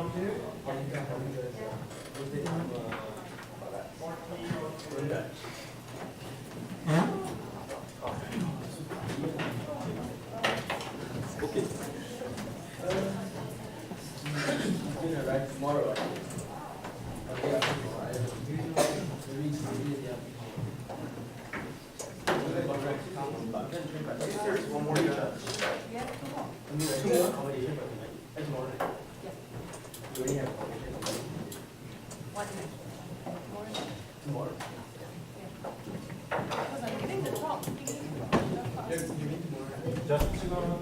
Okay. Tomorrow. There's one more judge. Yeah, come on. Two more accommodation. Tomorrow. Yeah. You already have accommodation. What next? Tomorrow. Because I'm giving the talk. Yes, you mean tomorrow. Just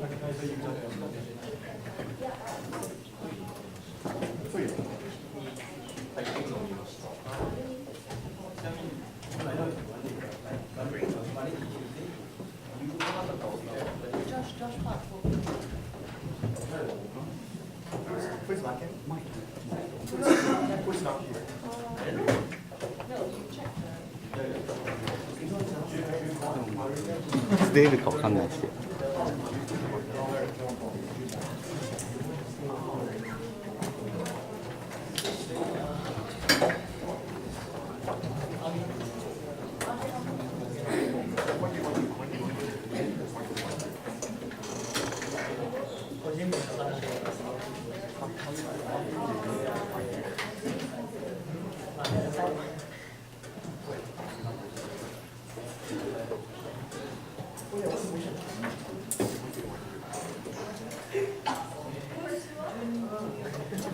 recognize that you got accommodation. For you. Like, I know you. I know it's Monday, but Monday, Tuesday. You have the policy there, but Josh Park. who's lacking? Mike. Who's not here? No, you check David got come next year.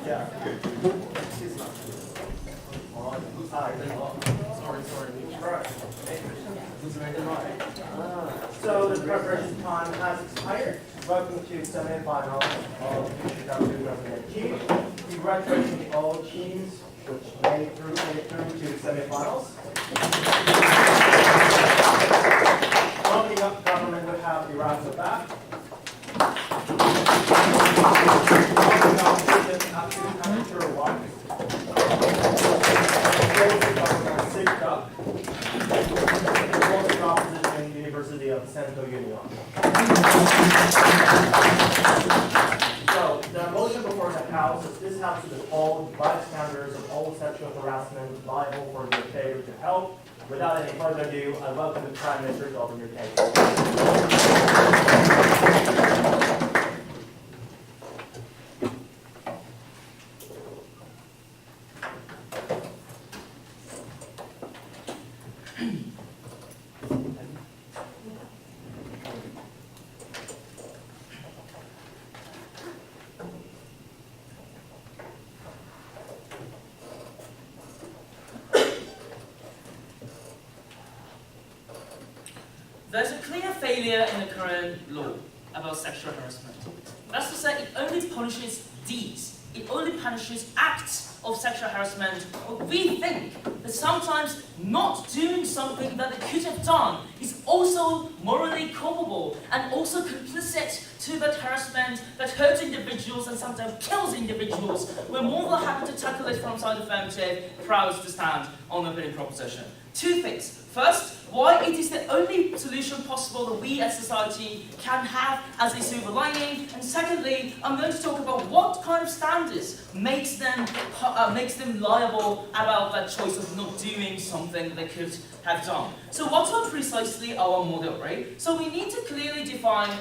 Yeah. So the preparation time has expired. Welcome to semi-final of QDO2018. Congratulations to all teams which made it through to semi-finals. Rounding up government would have the rounds of that. Rounding up student amateur one. Sixth up. Closing opposition, University of San Antonio. So the motion before the House is this House to hold bystanders of all sexual harassment liable for their failure to help. Without any further ado, I welcome the Prime Minister to open your table. There's a clear failure in the current law about sexual harassment. That's to say, it only punishes deeds. It only punishes acts of sexual harassment. But we think that sometimes not doing something that they could have done is also morally culpable and also complicit to that harassment that hurts individuals and sometimes kills individuals. We're more than happy to tackle it from side affirmative, proud to stand on the opening proposition. Two things. First, why it is the only solution possible that we as society can have as a silver lining. And secondly, I'm going to talk about what kind of standards makes them liable about that choice of not doing something they could have done. So what are precisely our model, right? So we need to clearly define,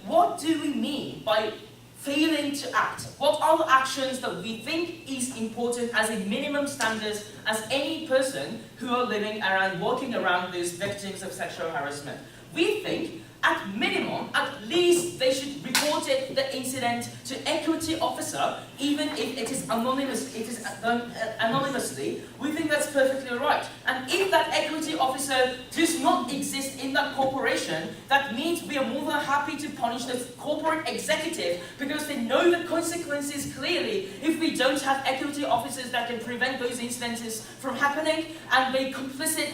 what do we mean by failing to act? What are the actions that we think is important as a minimum standard as any person who are living around, walking around these victims of sexual harassment? We think, at minimum, at least they should report the incident to equity officer, even if it is anonymous. It is done anonymously. We think that's perfectly right. And if that equity officer does not exist in that corporation, that means we are more than happy to punish the corporate executive because they know the consequences clearly if we don't have equity officers that can prevent those incidences from happening, and they're complicit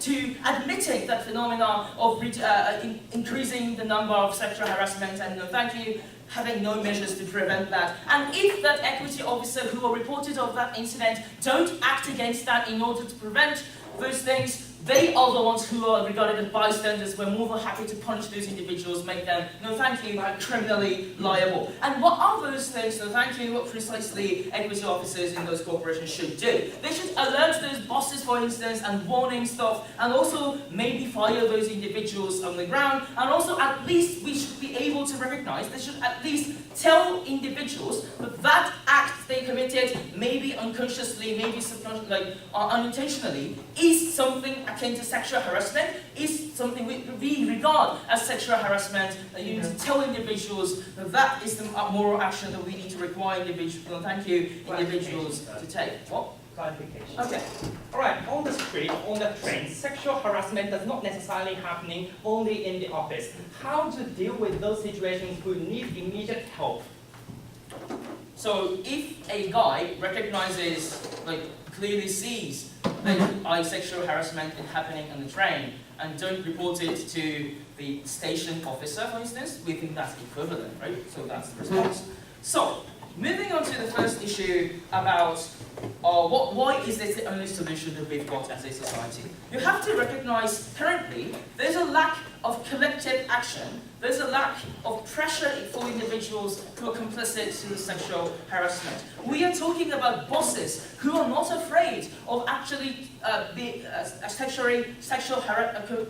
to admitting that phenomenon of increasing the number of sexual harassment and no thank you, having no measures to prevent that. And if that equity officer who are reported of that incident don't act against that in order to prevent those things, they are the ones who are regarded as bystanders. We're more than happy to punish those individuals, make them, no thank you, criminally liable. And what are those things, no thank you, what precisely equity officers in those corporations should do? They should alert those bosses, for instance, and warning stuff, and also maybe fire those individuals on the ground, and also at least we should be able to recognize, they should at least tell individuals that that act they committed, maybe unconsciously, maybe unintentionally, is something akin to sexual harassment, is something we regard as sexual harassment, and you need to tell individuals that that is the moral action that we need to require individuals, individuals to take. What? Clarification. Okay. Alright, on the street, on the train, sexual harassment does not necessarily happening only in the office. How to deal with those situations who need immediate help? So if a guy recognizes, clearly sees that sexual harassment is happening on the train and don't report it to the station officer, for instance, we think that's equivalent, right? So that's the response. So, moving on to the first issue about why is this the only solution that we've got as a society? You have to recognize currently there's a lack of collective action, there's a lack of pressure for individuals who are complicit to the sexual harassment. We are talking about bosses who are not afraid of actually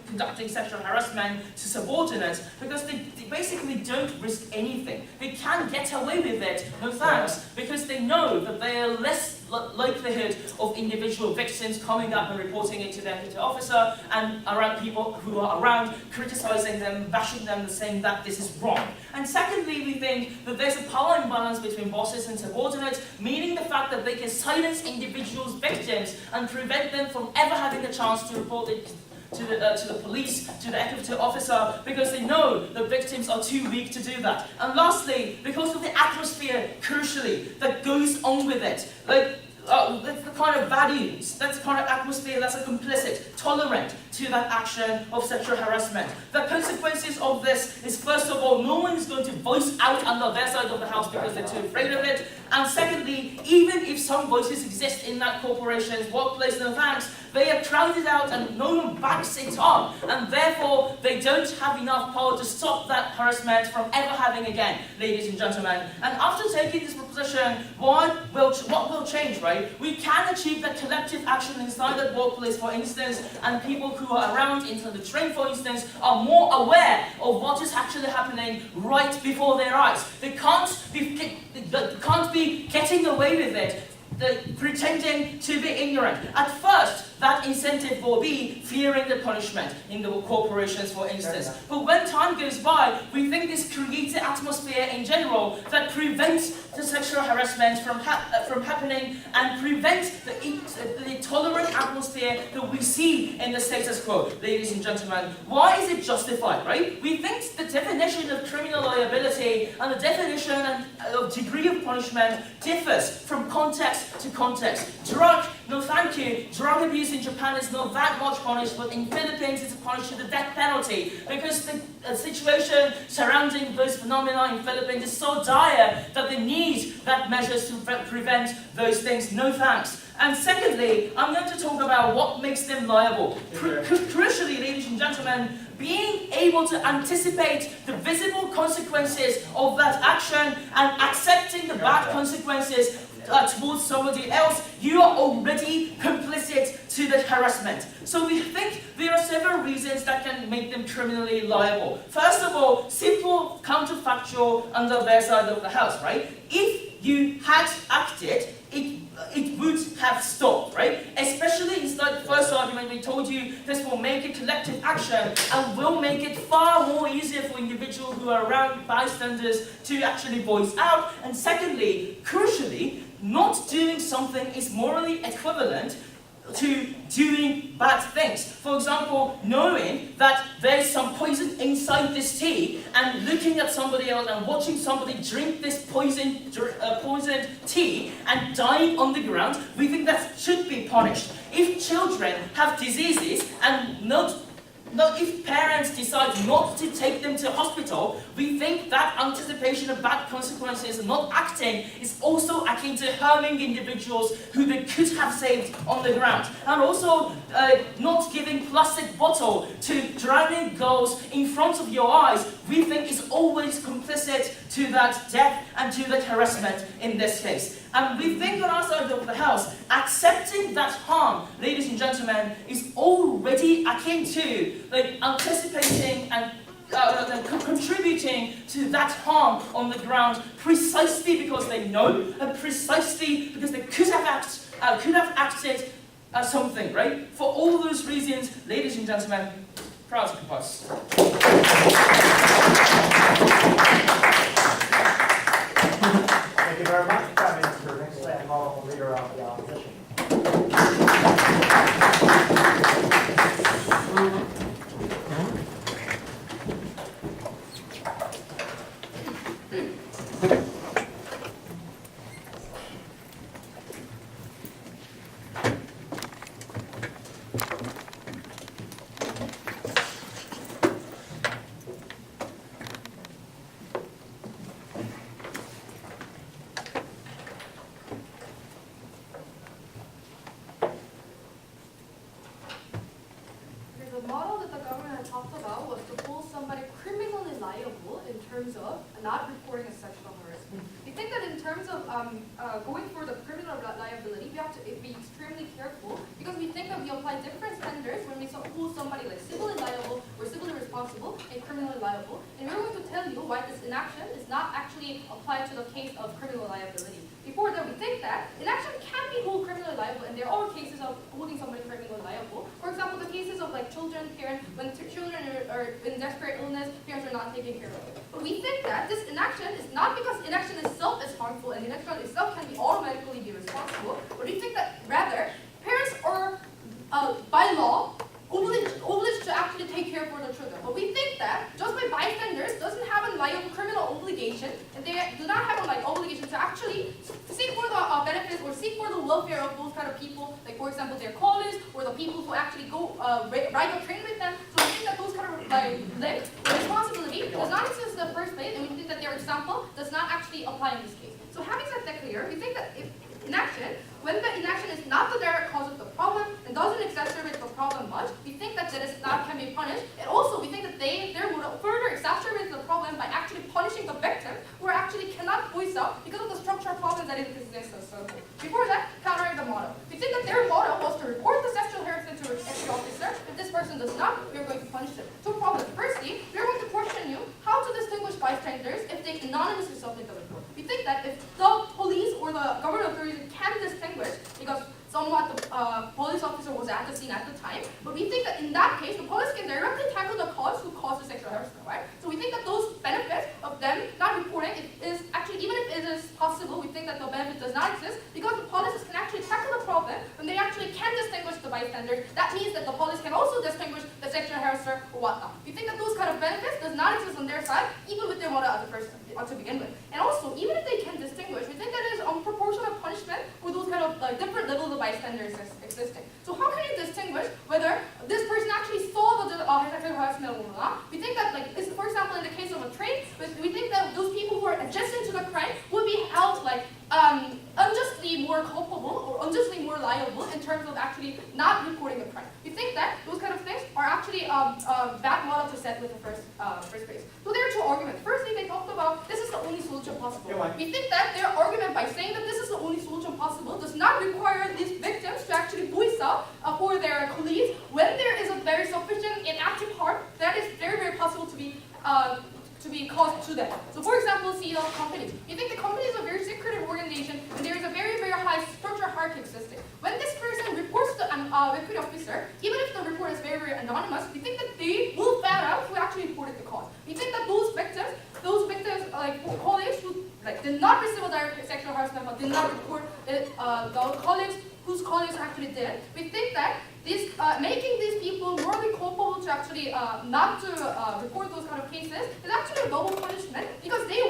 conducting sexual harassment to subordinates because they basically don't risk anything. They can get away with it, no thanks, because they know that they are less likelihood of individual victims coming up and reporting it to their equity officer and around people who are around criticizing them, bashing them, saying that this is wrong. And secondly, we think that there's a power imbalance between bosses and subordinates, meaning the fact that they can silence individuals' victims and prevent them from ever having a chance to report it to the police, to the equity officer, because they know the victims are too weak to do that. And lastly, because of the atmosphere, crucially, that goes on with it. That's the kind of values, that's the kind of atmosphere that's complicit, tolerant to that action of sexual harassment. The consequences of this is, first of all, no one is going to voice out under their side of the house because they're too afraid of it. And secondly, even if some voices exist in that corporation's workplace, no thanks, they are crowded out and no one backs it up. And therefore, they don't have enough power to stop that harassment from ever happening again, ladies and gentlemen. And after taking this proposition, what will change, right? We can achieve that collective action inside that workplace, for instance, and people who are around inside the train, for instance, are more aware of what is actually happening right before their eyes. They can't be getting away with it, pretending to be ignorant. At first, that incentive will be fearing the punishment in the corporations, for instance. But when time goes by, we think this creates an atmosphere in general that prevents the sexual harassment from happening and prevents the tolerant atmosphere that we see in the status quo. Ladies and gentlemen, why is it justified, right? We think the definition of criminal liability and the definition of degree of punishment differs from context to context. No thank you, drug abuse in Japan is not that much punished, but in Philippines it's punished with the death penalty because the situation surrounding those phenomena in Philippines is so dire that they need that measures to prevent those things. No thanks. And secondly, I'm going to talk about what makes them liable. Crucially, ladies and gentlemen, being able to anticipate the visible consequences of that action and accepting the bad consequences towards somebody else, you are already complicit to the harassment. So we think there are several reasons that can make them criminally liable. First of all, simple counterfactual under their side of the house, right? If you had acted, it would have stopped, right? Especially in the first argument, we told you this will make a collective action and will make it far more easier for individuals who are around bystanders to actually voice out. And secondly, crucially, not doing something is morally equivalent to doing bad things. For example, knowing that there's some poison inside this tea and looking at somebody else and watching somebody drink this poisoned tea and dying on the ground, we think that should be punished. If children have diseases and not if parents decide not to take them to hospital, we think that anticipation of bad consequences and not acting is also akin to harming individuals who they could have saved on the ground. And also not giving plastic bottle to drowning girls in front of your eyes, we think is always complicit to that death and to that harassment in this case. And we think on our side of the house, accepting that harm, ladies and gentlemen, is already akin to anticipating and contributing to that harm on the ground precisely because they know and precisely because they could have acted something, right? For all those reasons, ladies and gentlemen, proud to propose. Thank you very much. Prime Minister, next I call on Leader of the Opposition. The model that the government had talked about was to hold somebody criminally liable in terms of not reporting a sexual harassment. We think that in terms of going for the criminal liability, we have to be extremely careful because we think that we apply different standards when we hold somebody like civilly liable or civilly responsible and criminally liable. And we're going to tell you why this inaction is not actually applied to the case of criminal liability. Before that, we think that inaction can be held criminally liable, and there are cases of holding somebody criminally liable. For example, the cases of like children, parents, when children are in desperate illness, parents are not taking care of it. But we think that this inaction is not because inaction itself is harmful and inaction itself can be automatically be responsible, but we think that rather parents are by law obliged to actually take care for their children. But we think that just by bystanders doesn't have a criminal obligation, and they do not have a obligation to actually seek for the benefits or seek for the welfare of those kind of people, like for example their colleagues or the people who actually go ride the train with them. So we think that those kind of links or responsibility does not exist in the first place, and we think that their example does not actually apply in this case. So having said that clear, we think that if inaction, when the inaction is not the direct cause of the problem and doesn't exacerbate the problem much, we think that that can be punished. And also, we think that they would further exacerbate the problem by actually punishing the victim who actually cannot voice out because of the structural problem that exists in the circle. Before that, countering the model. We think that their model was to report the sexual harassment to a sexual officer. If this person does not, we are going to punish them. Two problems. Firstly, we are going to question you how to distinguish bystanders if they anonymously submit the report. We think that if the police or the government authorities can distinguish, because somewhat the police officer was at the scene at the time, but we think that in that case, the police can directly tackle the cause who caused the sexual harassment, right? So we think that those benefits of them not reporting is actually, even if it is possible, we think that the benefit does not exist because the police can actually tackle the problem when they actually can distinguish the bystanders. That means that the police can also distinguish the sexual harasser or whatnot. We think that those kind of benefits does not exist on their side, even with their model at the first to begin with. And also, even if they can distinguish, we think that it is unproportionate punishment for those kind of different levels of bystanders existing. So how can you distinguish whether this person actually saw the sexual harassment or not? We think that, for example, in the case of a train, we think that those people who are adjacent to the crime would be held unjustly more culpable or unjustly more liable in terms of actually not reporting the crime. We think that those kind of things are actually a bad model to set with the first place. So there are two arguments. Firstly, they talked about this is the only solution possible. We think that their argument by saying that this is the only solution possible does not require these victims to actually voice out for their colleagues when there is a very sufficient and active harm that is very, very possible to be caused to them. So for example, CEO of companies. You think the company is a very secretive organization and there is a very, very high structural hierarchy existing. When this person reports to the recruiting officer, even if the report is very, very anonymous, we think that they will find out who actually reported the cause. We think that those victims, colleagues who did not receive a direct sexual harassment but did not report it, the colleagues whose colleagues actually did, we think that this, making these people morally culpable to actually not to report those kind of cases is actually a double punishment because they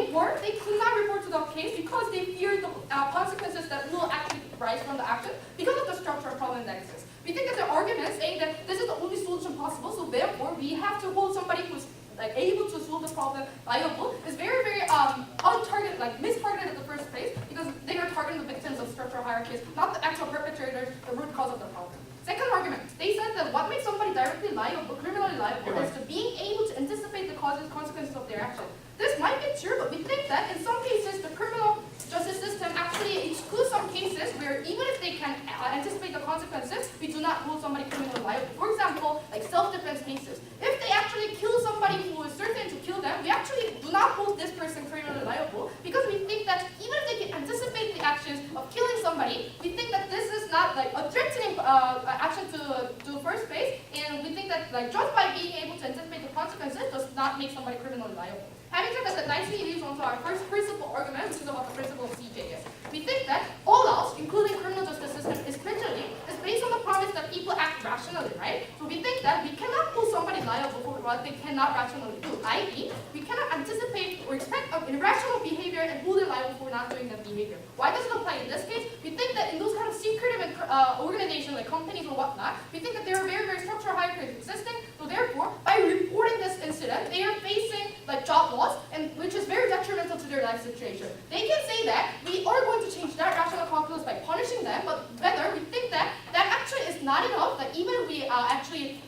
could not report to the case because they feared the consequences that will actually rise from the action because of the structural problem that exists. We think that the argument saying that this is the only solution possible, so therefore we have to hold somebody who's like able to solve the problem liable is very, very untargeted, like mistargeted at the first place, because they are targeting the victims of structural hierarchies, not the actual perpetrators, the root cause of the problem. Second argument, they said that what makes somebody directly liable, criminally liable, is to being able to anticipate the causes, consequences of their action. This might be true, but we think that in some cases the criminal justice system actually excludes some cases where even if they can anticipate the consequences, we do not hold somebody criminally liable. For example, like self-defense cases. If they actually kill somebody who is certain to kill them, we actually do not hold this person criminally liable, because we think that even if they can anticipate the actions of killing somebody, we think that this is not like a threatening action to first place, and we think that like just by being able to anticipate the consequences does not make somebody criminally liable. Having said that, that nicely leads on to our first principal argument, which is about the principle of CJS. We think that all else, including criminal justice system, especially, is based on the promise that people act rationally, right? So we think that we cannot hold somebody liable for what they cannot rationally do, i.e., we cannot anticipate or expect irrational behavior and hold them liable for not doing that behavior. Why does it apply in this case? We think that in those kind of secretive organizations like companies or whatnot, we think that there are very, very structural hierarchies existing. So therefore, by reporting this incident, they are facing like job loss, and which is very detrimental to their life situation. They can say that we are going to change that rational calculus by punishing them, but whether we think that that actually is not enough, that even if we actually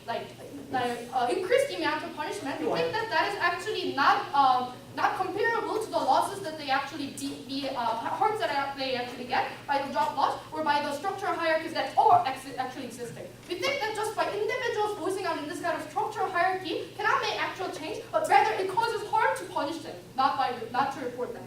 increase the amount of punishment, we think that that is actually not comparable to the losses that they actually harms that they actually get by the job loss or by the structural hierarchies that are actually existing. We think that just by individuals voicing out in this kind of structural hierarchy cannot make actual change, but rather it causes harm to punish them, not to report them.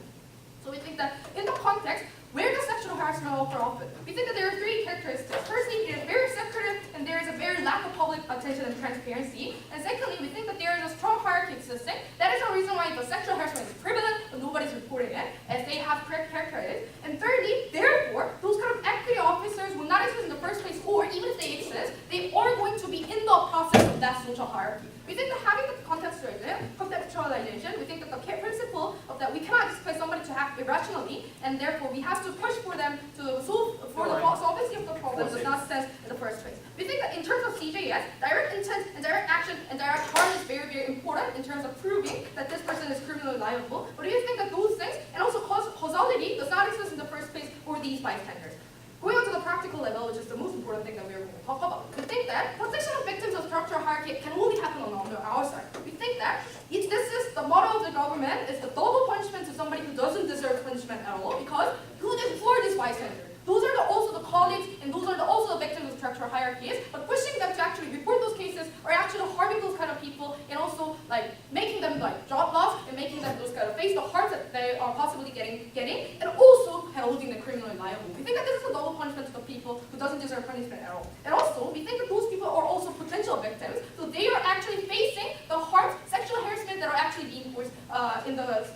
So we think that in the context, where does sexual harassment occur often? We think that there are three characteristics. Firstly, it is very secretive, and there is a very lack of public attention and transparency. And secondly, we think that there is a strong hierarchy existing. That is the reason why the sexual harassment is prevalent, but nobody's reporting it, as they have correct characteristics. And thirdly, therefore, those kind of equity officers will not exist in the first place, or even if they exist, they are going to be in the process of that social hierarchy. We think that having the contextualization, we think that the principle of that we cannot expect somebody to act irrationally, and therefore we have to push for them to solve for the solvency of the problem does not sense in the first place. We think that in terms of CJS, direct intent and direct action and direct harm is very, very important in terms of proving that this person is criminally liable. But do you think that those things, and also causality, does not exist in the first place for these bystanders? Going on to the practical level, which is the most important thing that we're going to talk about, we think that protection of victims of structural hierarchy can only happen on our side. We think that this is the motto of the government, is the double punishment to somebody who doesn't deserve punishment at all, because who for this bystander? Those are also the colleagues, and those are also the victims of structural hierarchies, but pushing them to actually report those cases are actually harming those kind of people, and also like making them like job loss, and making them those kind of face the harms that they are possibly getting, and also holding them criminally liable. We think that this is a double punishment to the people who doesn't deserve punishment at all. And also, we think that those people are also potential victims, so they are actually facing the harms, sexual harassment that are actually being forced in the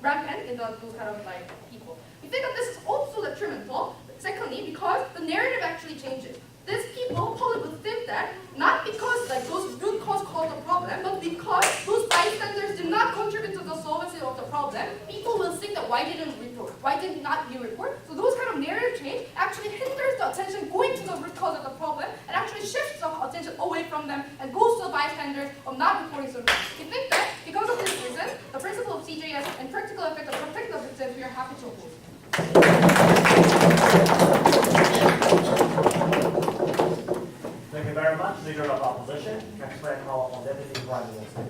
rampant in those kind of like people. We think that this is also detrimental. Secondly, because the narrative actually changes. These people probably would think that not because like those root cause caused the problem, but because those bystanders did not contribute to the solvency of the problem, people will think that why didn't report? Why did not you report? So those kind of narrative change actually hinders the attention going to the root cause of the problem, and actually shifts the attention away from them and goes to the bystanders of not reporting something. We think that because of this reason, the principle of CJS and practical effect of protecting the victims, we are happy to oppose. Thank you very much, Leader of Opposition. Next, I call on Deputy Prime Minister.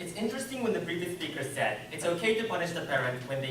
it's interesting when the previous speaker said it's okay to punish the parent when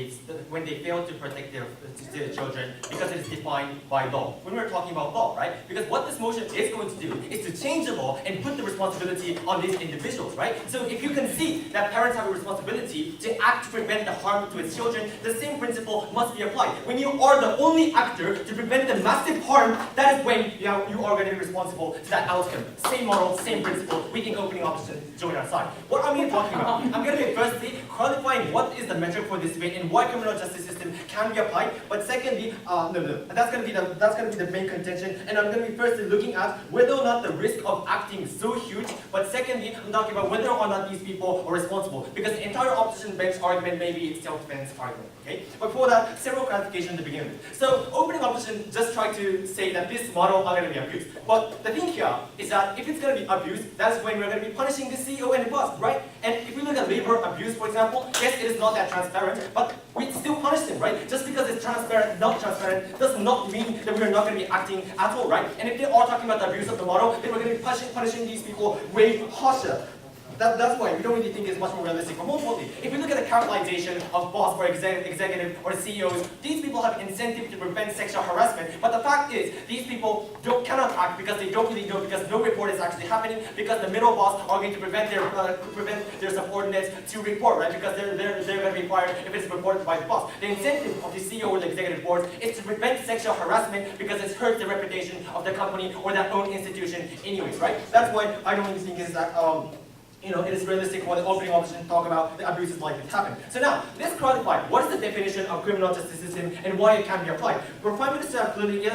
they fail to protect their children because it is defined by law. When we're talking about law, right? Because what this motion is going to do is to change the law and put the responsibility on these individuals, right? So if you can see that parents have a responsibility to act to prevent the harm to its children, the same principle must be applied. When you are the only actor to prevent the massive harm, that is when you are going to be responsible to that outcome. Same model, same principle. We think opening opposition join our side. What am I talking about? I'm going to be firstly qualifying what is the metric for this debate and why criminal justice system can be applied. But secondly, that's going to be the main contention. And I'm going to be firstly looking at whether or not the risk of acting is so huge. But secondly, I'm talking about whether or not these people are responsible. Because the entire opposition bench argument may be its self-defense argument. Okay? But for that, several clarifications to begin with. So opening opposition just tried to say that this model are going to be abused. But the thing here is that if it's going to be abused, that's when we're going to be punishing the CEO and the boss, right? And if we look at labor abuse, for example, yes, it is not that transparent, but we still punish them, right? Just because it's transparent, not transparent, does not mean that we're not going to be acting at all, right? And if they are talking about the abuse of the model, then we're going to be punishing these people way harsher. That's why we don't really think it's much more realistic. But more importantly, if we look at the capitalization of boss or executive or CEOs, these people have incentive to prevent sexual harassment. But the fact is, these people cannot act because they don't really know, because no report is actually happening, because the middle boss are going to prevent their subordinates to report, right? Because they're going to be fired if it's reported by the boss. The incentive of the CEO or the executive board is to prevent sexual harassment because it hurts the reputation of the company or their own institution anyways, right? That's why I don't really think it's that it is realistic for the opening opposition to talk about the abuses like this happen. So now, let's clarify what is the definition of criminal justice system and why it can be applied. Well, Prime Minister have clearly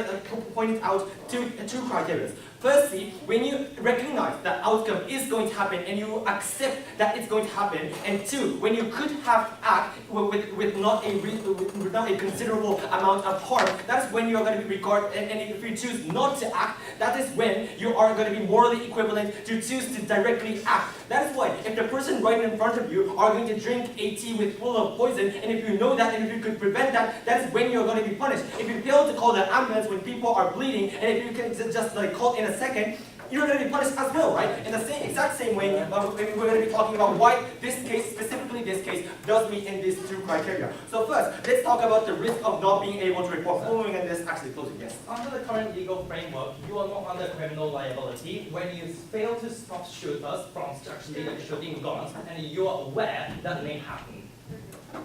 pointed out two criteria. Firstly, when you recognize that outcome is going to happen and you accept that it's going to happen, and two, when you could have act with not a considerable amount of harm, that's when you're going to be regarded, and if you choose not to act, that is when you are going to be morally equivalent to choose to directly act. That is why, if the person right in front of you are going to drink a tea full of poison, and if you know that, and if you could prevent that, that is when you're going to be punished. If you fail to call the ambulance when people are bleeding, and if you can just call in a second, you're going to be punished as well, right? In the exact same way, we're going to be talking about why this case, specifically this case, does meet in these two criteria. So first, let's talk about the risk of not being able to report. Following and this actually closing, yes. Under the current legal framework, you are not under criminal liability when you fail to stop shooters from actually shooting guns and you are aware that may happen.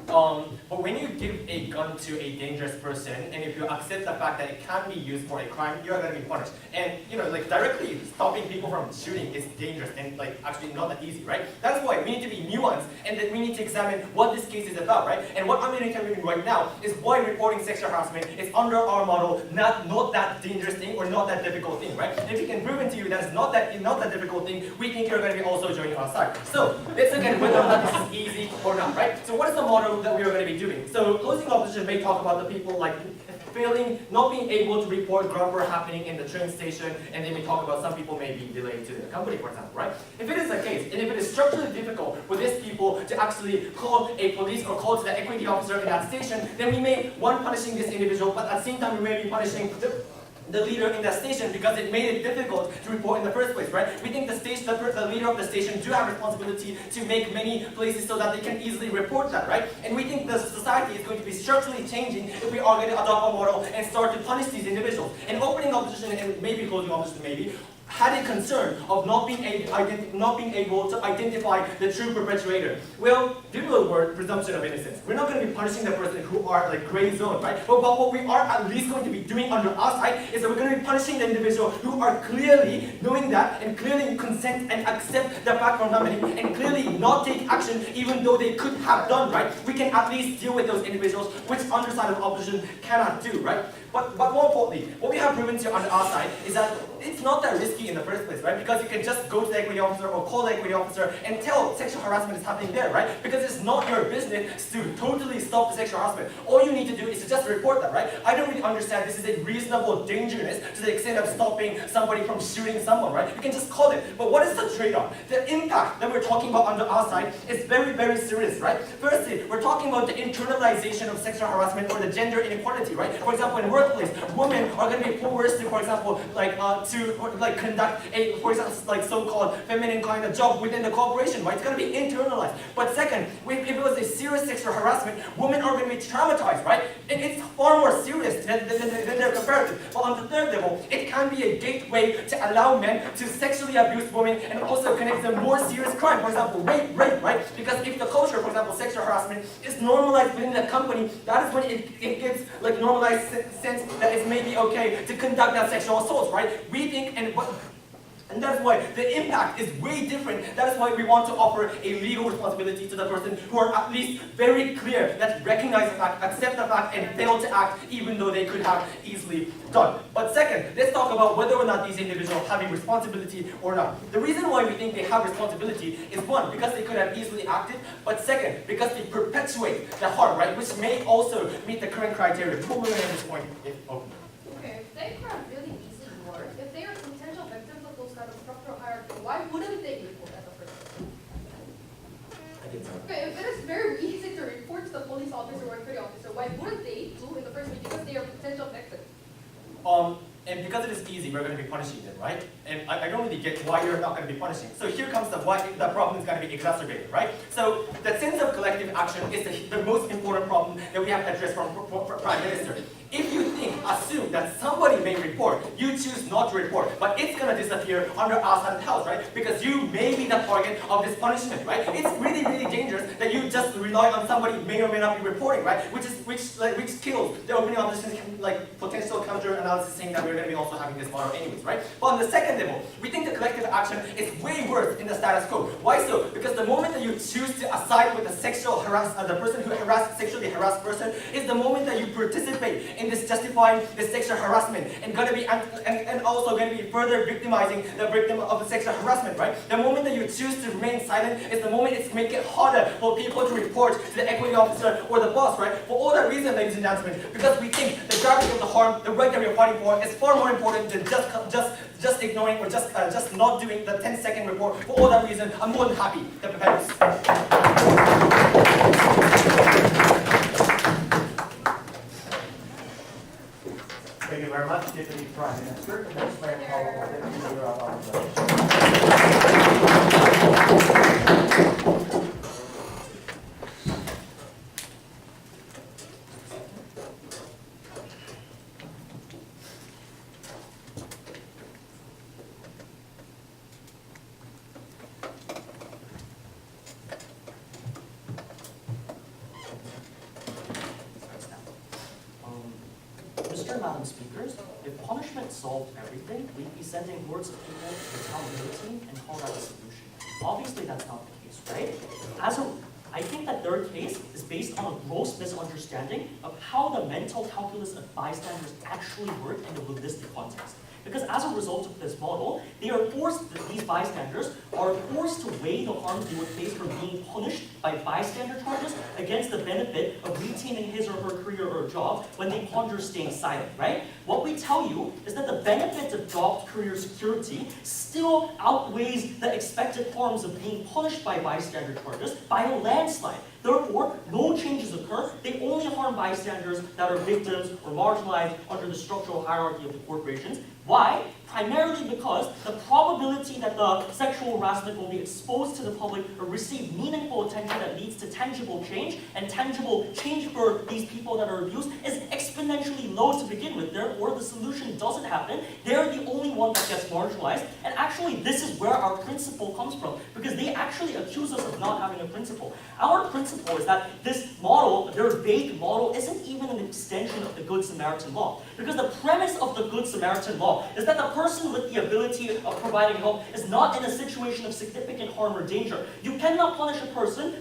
But when you give a gun to a dangerous person, and if you accept the fact that it can be used for a crime, you're going to be punished. And directly stopping people from shooting is dangerous and actually not that easy, right? That's why we need to be nuanced, and that we need to examine what this case is about, right? And what I'm going to tell you right now is why reporting sexual harassment is under our model not that dangerous thing or not that difficult thing, right? And if we can prove it to you that it's not that difficult thing, we think you're going to be also joining our side. So let's look at whether or not this is easy or not, right? So what is the model that we are going to be doing? So closing opposition may talk about the people not being able to report ground war happening in the train station, and then we talk about some people may be delayed to the company, for example, right? If it is the case, and if it is structurally difficult for these people to actually call a police or call to the equity officer in that station, then we may, punishing this individual, but at the same time we may be punishing the leader in that station because it made it difficult to report in the first place, right? We think the leader of the station do have responsibility to make many places so that they can easily report that, right? And we think the society is going to be structurally changing if we are going to adopt a model and start to punish these individuals. And opening opposition and maybe closing opposition had a concern of not being able to identify the true perpetrator. Well, due to the word presumption of innocence, we're not going to be punishing the person who are gray zone, right? But what we are at least going to be doing under our side is that we're going to be punishing the individual who are clearly knowing that and clearly consent and accept the fact from happening and clearly not take action even though they could have done, right? We can at least deal with those individuals, which underside of opposition cannot do, right? But more importantly, what we have proven to on our side is that it's not that risky in the first place, right? Because you can just go to the equity officer or call the equity officer and tell sexual harassment is happening there, right? Because it's not your business to totally stop the sexual harassment. All you need to do is to just report that, right? I don't really understand this is a reasonable dangerousness to the extent of stopping somebody from shooting someone, right? You can just call it. But what is the trade-off? The impact that we're talking about under our side is very, very serious, right? Firstly, we're talking about the internalization of sexual harassment or the gender inequality, right? For example, in workplace, women are going to be forced to, for example, to conduct a, for example, like so-called feminine kind of job within the corporation, right? It's going to be internalized. But second, if it was a serious sexual harassment, women are going to be traumatized, right? And it's far more serious than their comparative. But on the third level, it can be a gateway to allow men to sexually abuse women and also connect them more serious crime. For example, rape, right? Because if the culture, for example, sexual harassment is normalized within the company, that is when it gives like normalized sense that it's maybe okay to conduct that sexual assault, right? We think, and that's why the impact is way different. That is why we want to offer a legal responsibility to the person who are at least very clear that recognize the fact, accept the fact, and fail to act even though they could have easily done. But second, let's talk about whether or not these individuals have a responsibility or not. The reason why we think they have responsibility is one, because they could have easily acted, but second, because they perpetuate the harm, right? Which may also meet the current criteria. Before we end this point, Okay, if they could have really easily worked, if they are potential victims of those kind of structural hierarchy, why wouldn't they report as a person? I think so. Okay, if it is very easy to report to the police officer or security officer, why wouldn't they do in the first place? Because they are potential victims. And because it is easy, we're going to be punishing them, right? And I don't really get why you're not going to be punishing. So here comes the why the problem is going to be exacerbated, right? So the sense of collective action is the most important problem that we have to address from Prime Minister. If you assume that somebody may report, you choose not to report, but it's going to disappear under Asad's house, right? Because you may be the target of this punishment, right? It's really, really dangerous that you just rely on somebody who may or may not be reporting, right? Which kills the opening of this potential counter-analysis saying that we're going to be also having this model anyways, right? But on the second level, we think the collective action is way worse in the status quo. Why so? Because the moment that you choose to side with the the person who sexually harassed person is the moment that you participate in this justifying the sexual harassment and also going to be further victimizing the victim of the sexual harassment, right? The moment that you choose to remain silent is the moment it's making it harder for people to report to the equity officer or the boss, right? For all that reason, ladies and gentlemen, because we think the gravity of the harm, the right that we are fighting for, is far more important than just ignoring or just not doing the 10-second report. For all that reason, I'm more than happy to prepare this. Thank you very much, Deputy Prime Minister. Next, may I call on Deputy Leader of Opposition. Mr. and Madam Speakers, if punishment solved everything, we'd be sending hordes of people to the town guillotine and call that a solution. Obviously, that's not the case, right? I think that their case is based on a gross misunderstanding of how the mental calculus of bystanders actually work in a realistic context. Because as a result of this model, these bystanders are forced to weigh the harm they would face from being punished by bystander charges against the benefit of retaining his or her career or job when they ponder staying silent, right? What we tell you is that the benefits of job career security still outweighs the expected harms of being punished by bystander charges by a landslide. Therefore, no changes occur. They only harm bystanders that are victims or marginalized under the structural hierarchy of the corporations. Why? Primarily because the probability that the sexual harassment will be exposed to the public or receive meaningful attention that leads to tangible change, and tangible change for these people that are abused is exponentially low to begin with. Therefore, the solution doesn't happen. They're the only one that gets marginalized. And actually, this is where our principle comes from, because they actually accuse us of not having a principle. Our principle is that this model, their vague model, isn't even an extension of the Good Samaritan law. Because the premise of the Good Samaritan law is that the person with the ability of providing help is not in a situation of significant harm or danger. You cannot punish a person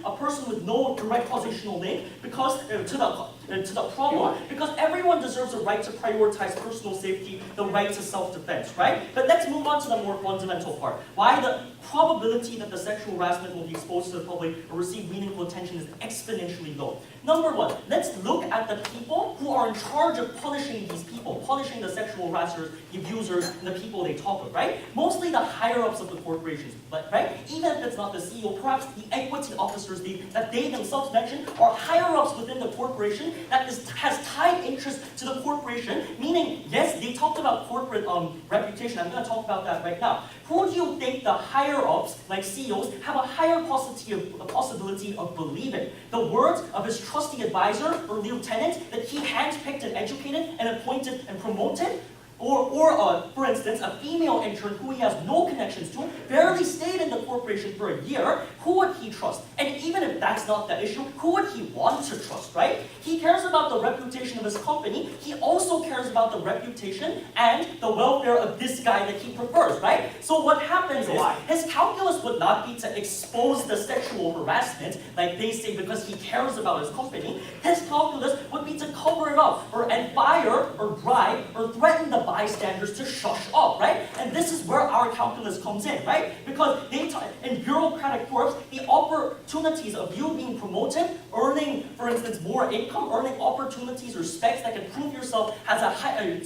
with no direct causational link because to the problem, because everyone deserves a right to prioritize personal safety, the right to self-defense, right? But let's move on to the more fundamental part. Why the probability that the sexual harassment will be exposed to the public or receive meaningful attention is exponentially low. Number one, let's look at the people who are in charge of punishing these people, punishing the sexual harassers, the abusers, and the people they talk of, right? Mostly the higher-ups of the corporations, but right? Even if it's not the CEO, perhaps the equity officers that they themselves mentioned are higher-ups within the corporation that has tied interest to the corporation, meaning, yes, they talked about corporate reputation. I'm going to talk about that right now. Who do you think the higher-ups, like CEOs, have a higher possibility of believing? The words of his trusty advisor or lieutenant that he handpicked and educated and appointed and promoted? Or for instance, a female intern who he has no connections to, barely stayed in the corporation for a year, who would he trust? And even if that's not the issue, who would he want to trust, right? He cares about the reputation of his company. He also cares about the reputation and the welfare of this guy that he prefers, right? So what happens is, his calculus would not be to expose the sexual harassment, like they say, because he cares about his company. His calculus would be to cover it up, and fire, or bribe, or threaten the bystanders to shush up, right? And this is where our calculus comes in, right? Because in bureaucratic corps, the opportunities of you being promoted, earning, for instance, more income, earning opportunities or specs that can prove yourself as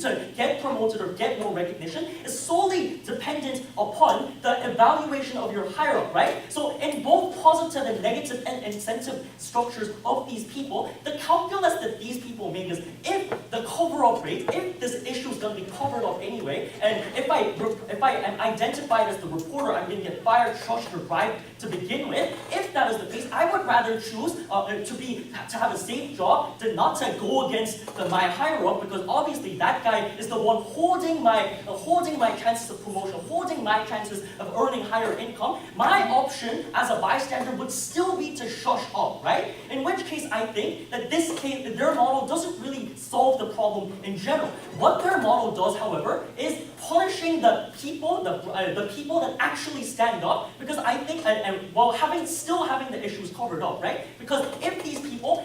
to get promoted or get more recognition is solely dependent upon the evaluation of your higher-up, right? So in both positive and negative incentive structures of these people, the calculus that these people make is if the cover-up rate, if this issue is going to be covered up anyway, and if I am identified as the reporter, I'm going to get fired, shushed, or bribed to begin with. If that is the case, I would rather choose to have a safe job than not to go against my higher up, because obviously that guy is the one holding my chances of promotion, holding my chances of earning higher income. My option as a bystander would still be to shush up, right? In which case, I think that their model doesn't really solve the problem in general. What their model does, however, is punishing the people that actually stand up, because I think, and while still having the issues covered up, right? Because if these people,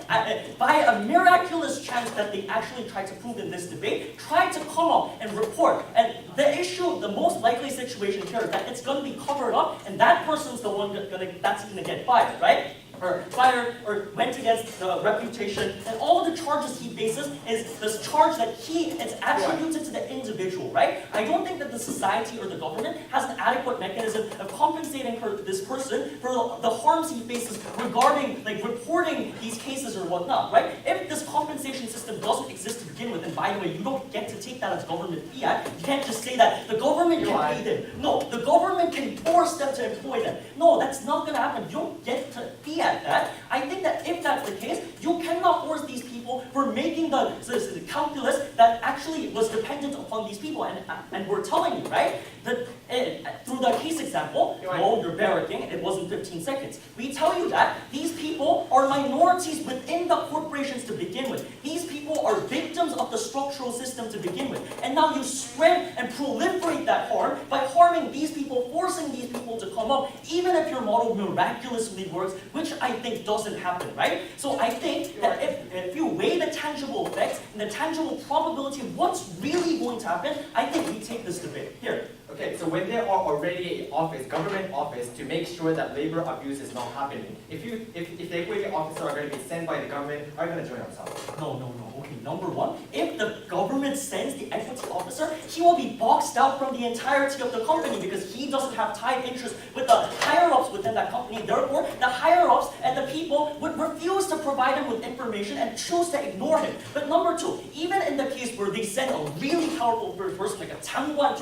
by a miraculous chance that they actually tried to prove in this debate, try to come up and report, and the most likely situation here is that it's going to be covered up, and that person's the one that's going to get fired, right? Or fired, or went against the reputation, and all of the charges he faces is this charge that it's attributed to the individual, right? I don't think that the society or the government has an adequate mechanism of compensating this person for the harms he faces regarding, like, reporting these cases or whatnot, right? If this compensation system doesn't exist to begin with, and by the way, you don't get to take that as government fiat, you can't just say that the government can pay them. No, the government can force them to employ them. No, that's not going to happen. You don't get to fiat that. I think that if that's the case, you cannot force these people for making the calculus that actually was dependent upon these people. And we're telling you, right, that through the case example, no, you're barracking, it wasn't 15 seconds. We tell you that these people are minorities within the corporations to begin with. These people are victims of the structural system to begin with. And now you spread and proliferate that harm by harming these people, forcing these people to come up, even if your model miraculously works, which I think doesn't happen, right? So I think that if you weigh the tangible effects and the tangible probability of what's really going to happen, I think we take this debate. Here. Okay, so when there are already government office, to make sure that labor abuse is not happening, if the equity officers are going to be sent by the government, are you going to join ourselves? No. Okay, number one, if the government sends the equity officer, he will be boxed out from the entirety of the company because he doesn't have tied interest with the higher-ups within that company. Therefore, the higher-ups and the people would refuse to provide him with information and choose to ignore him. But number two, even in the case where they send a really powerful person, like a 장관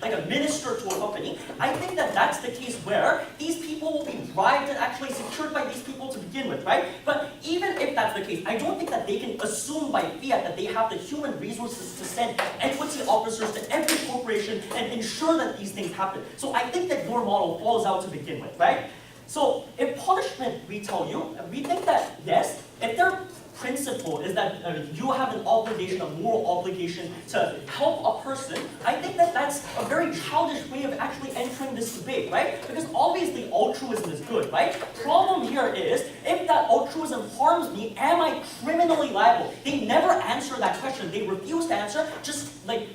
like a minister to a company, I think that that's the case where these people will be bribed and actually secured by these people to begin with, right? But even if that's the case, I don't think that they can assume by fiat that they have the human resources to send equity officers to every corporation and ensure that these things happen. So I think that your model falls out to begin with, right? So if punishment, we tell you, we think that yes, if their principle is that you have an obligation, a moral obligation to help a person, I think that that's a very childish way of actually entering this debate, right? Because obviously altruism is good, right? Problem here is, if that altruism harms me, am I criminally liable? They never answer that question. They refuse to answer, just like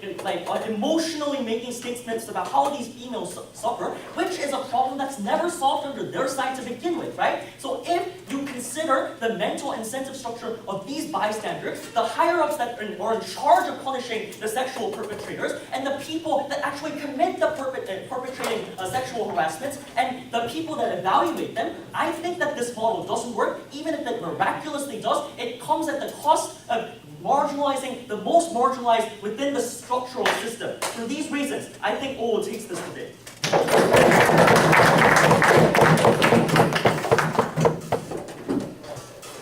emotionally making statements about how these females suffer, which is a problem that's never solved under their side to begin with, right? So if you can consider the mental incentive structure of these bystanders, the higher-ups that are in charge of punishing the sexual perpetrators, and the people that actually commit the perpetrating sexual harassments, and the people that evaluate them, I think that this model doesn't work. Even if it miraculously does, it comes at the cost of marginalizing the most marginalized within the structural system. For these reasons, I think OO takes this debate.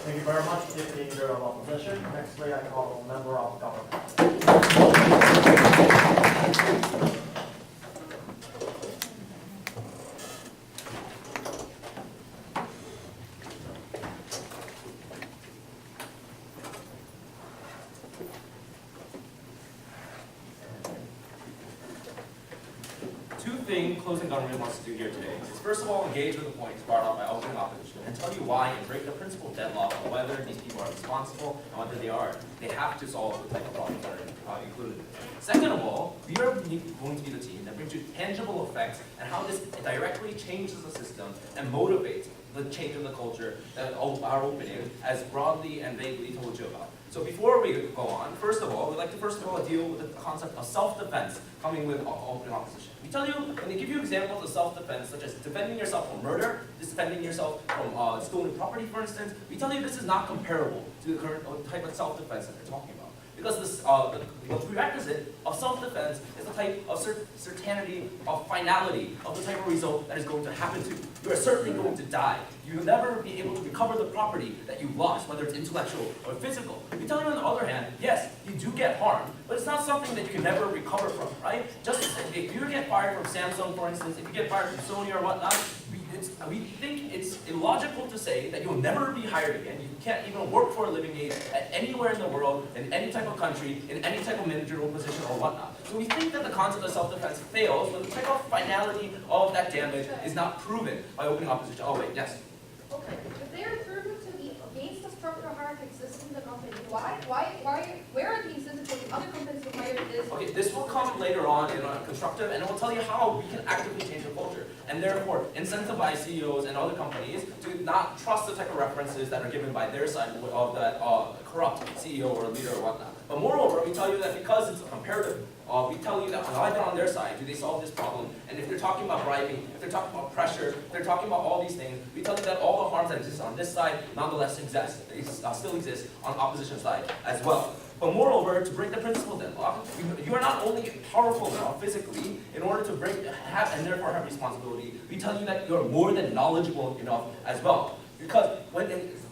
Thank you very much, Deputy Leader of Opposition. Nextly, I call Member of Government. Two things closing government wants to do here today is first of all engage with the points brought up by opening opposition and tell you why and break the principal deadlock on whether these people are responsible and whether they have to solve the type of problems that are included in this. Second of all, we are going to be the team that brings you tangible effects and how this directly changes the system and motivates the change in the culture that our opening as broadly and vaguely told you about. So before we go on, first of all, we'd like to deal with the concept of self-defense coming with open opposition. We tell you, when they give you examples of self-defense, such as defending yourself from murder, defending yourself from stolen property, for instance, we tell you this is not comparable to the current type of self-defense that they're talking about. Because this, the prerequisite of self-defense is the type of certainty, of finality, of the type of result that is going to happen to you. You are certainly going to die. You will never be able to recover the property that you lost, whether it's intellectual or physical. We tell you on the other hand, yes, you do get harmed, but it's not something that you can never recover from, right? Just if you get fired from Samsung, for instance, if you get fired from Sony or whatnot, we think it's illogical to say that you'll never be hired again. You can't even work for a living wage at anywhere in the world, in any type of country, in any type of managerial position or whatnot. So we think that the concept of self-defense fails when the type of finality of that damage is not proven by opening opposition. Oh wait, yes? Okay, if they are proven to be against the structural hierarchy existing in the company, where are the incentives for the other companies to hire this? Okay, this will come later on in a constructive, and it will tell you how we can actively change the culture, and therefore incentivize CEOs and other companies to not trust the type of references that are given by their side of that corrupt CEO or leader or whatnot. But moreover, we tell you that because it's a comparative, we tell you that either on their side do they solve this problem, and if they're talking about bribing, if they're talking about pressure, if they're talking about all these things, we tell you that all the harms that exist on this side nonetheless exist. They still exist on opposition side as well. But moreover, to break the principal deadlock, you are not only powerful enough physically in order to and therefore have responsibility, we tell you that you're more than knowledgeable enough as well. Because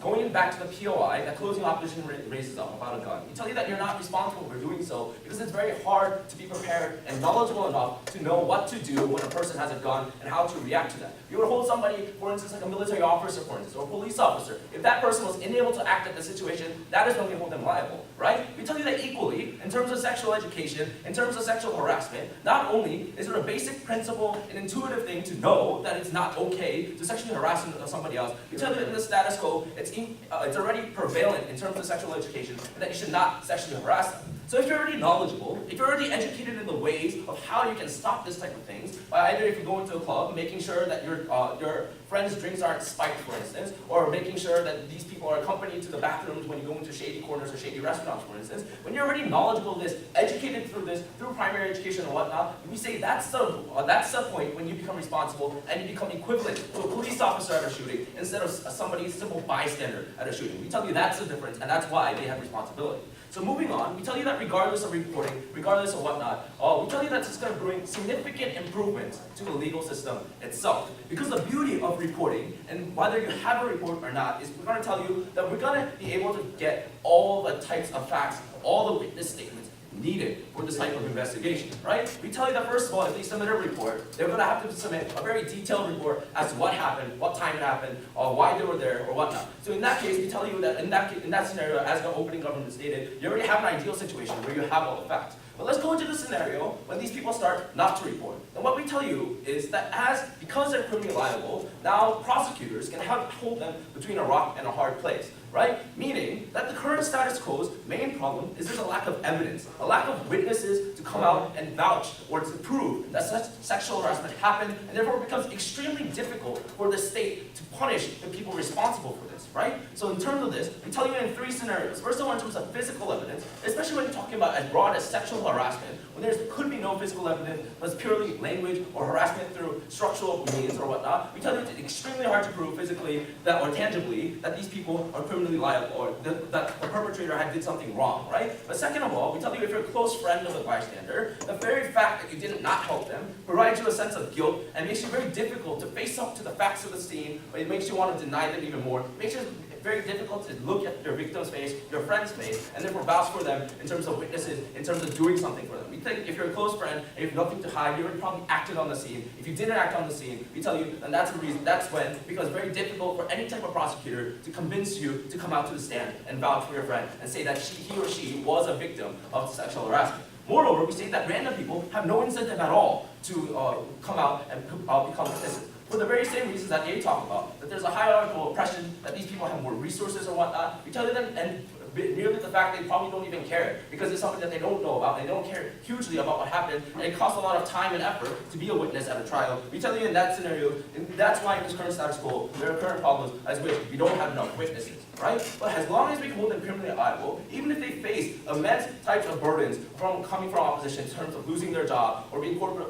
going back to the POI that closing opposition raises up about a gun, we tell you that you're not responsible for doing so because it's very hard to be prepared and knowledgeable enough to know what to do when a person has a gun and how to react to that. You would hold somebody, for instance, like a military officer, for instance, or a police officer. If that person was unable to act at the situation, that is when we hold them liable, right? We tell you that equally, in terms of sexual education, in terms of sexual harassment, not only is it a basic principle, an intuitive thing to know that it's not okay to sexually harass somebody else, we tell you that in the status quo, it's already prevalent in terms of sexual education, and that you should not sexually harass them. So if you're already knowledgeable, if you're already educated in the ways of how you can stop this type of things, by either if you go into a club, making sure that your friends' drinks aren't spiked, for instance, or making sure that these people are accompanied to the bathrooms when you go into shady corners or shady restaurants, for instance, when you're already knowledgeable of this, educated through this, through primary education and whatnot, we say that's the point when you become responsible and you become equivalent to a police officer at a shooting instead of somebody simple bystander at a shooting. We tell you that's the difference, and that's why they have responsibility. So moving on, we tell you that regardless of reporting, regardless of whatnot, we tell you that it's going to bring significant improvements to the legal system itself. Because the beauty of reporting, and whether you have a report or not, is we're going to tell you that we're going to be able to get all the types of facts, all the witness statements needed for this type of investigation, right? We tell you that first of all, if they submit a report, they're going to have to submit a very detailed report as to what happened, what time it happened, or why they were there, or whatnot. So in that case, we tell you that in that scenario, as the opening government stated, you already have an ideal situation where you have all the facts. But let's go into the scenario when these people start not to report. And what we tell you is that because they're criminally liable, now prosecutors can hold them between a rock and a hard place, right? Meaning that the current status quo's main problem is there's a lack of evidence, a lack of witnesses to come out and vouch or to prove that such sexual harassment happened, and therefore it becomes extremely difficult for the state to punish the people responsible for this, right? So in terms of this, we tell you in 3 scenarios. First of all, in terms of physical evidence, especially when you're talking about as broad as sexual harassment, when there could be no physical evidence, but it's purely language or harassment through structural means or whatnot, we tell you it's extremely hard to prove physically that, or tangibly that these people are criminally liable or that the perpetrator did something wrong, right? But second of all, we tell you if you're a close friend of the bystander, the very fact that you did not help them provides you a sense of guilt and makes you very difficult to face up to the facts of the scene, or it makes you want to deny them even more. It makes you very difficult to look at your victim's face, your friend's face, and therefore vouch for them in terms of witnesses, in terms of doing something for them. We think if you're a close friend and you have nothing to hide, you would probably acted on the scene. If you didn't act on the scene, we tell you, and that's the reason, that's when it becomes very difficult for any type of prosecutor to convince you to come out to the stand and vouch for your friend and say that he or she was a victim of sexual harassment. Moreover, we say that random people have no incentive at all to come out and become witnesses. For the very same reasons that they talk about, that there's a hierarchical oppression, that these people have more resources or whatnot, we tell you that, and merely the fact they probably don't even care, because it's something that they don't know about, they don't care hugely about what happened, and it costs a lot of time and effort to be a witness at a trial. We tell you in that scenario, and that's why in this current status quo, there are current problems as which we don't have enough witnesses, right? But as long as we hold them criminally liable, even if they face immense types of burdens coming from opposition in terms of losing their job or being corporate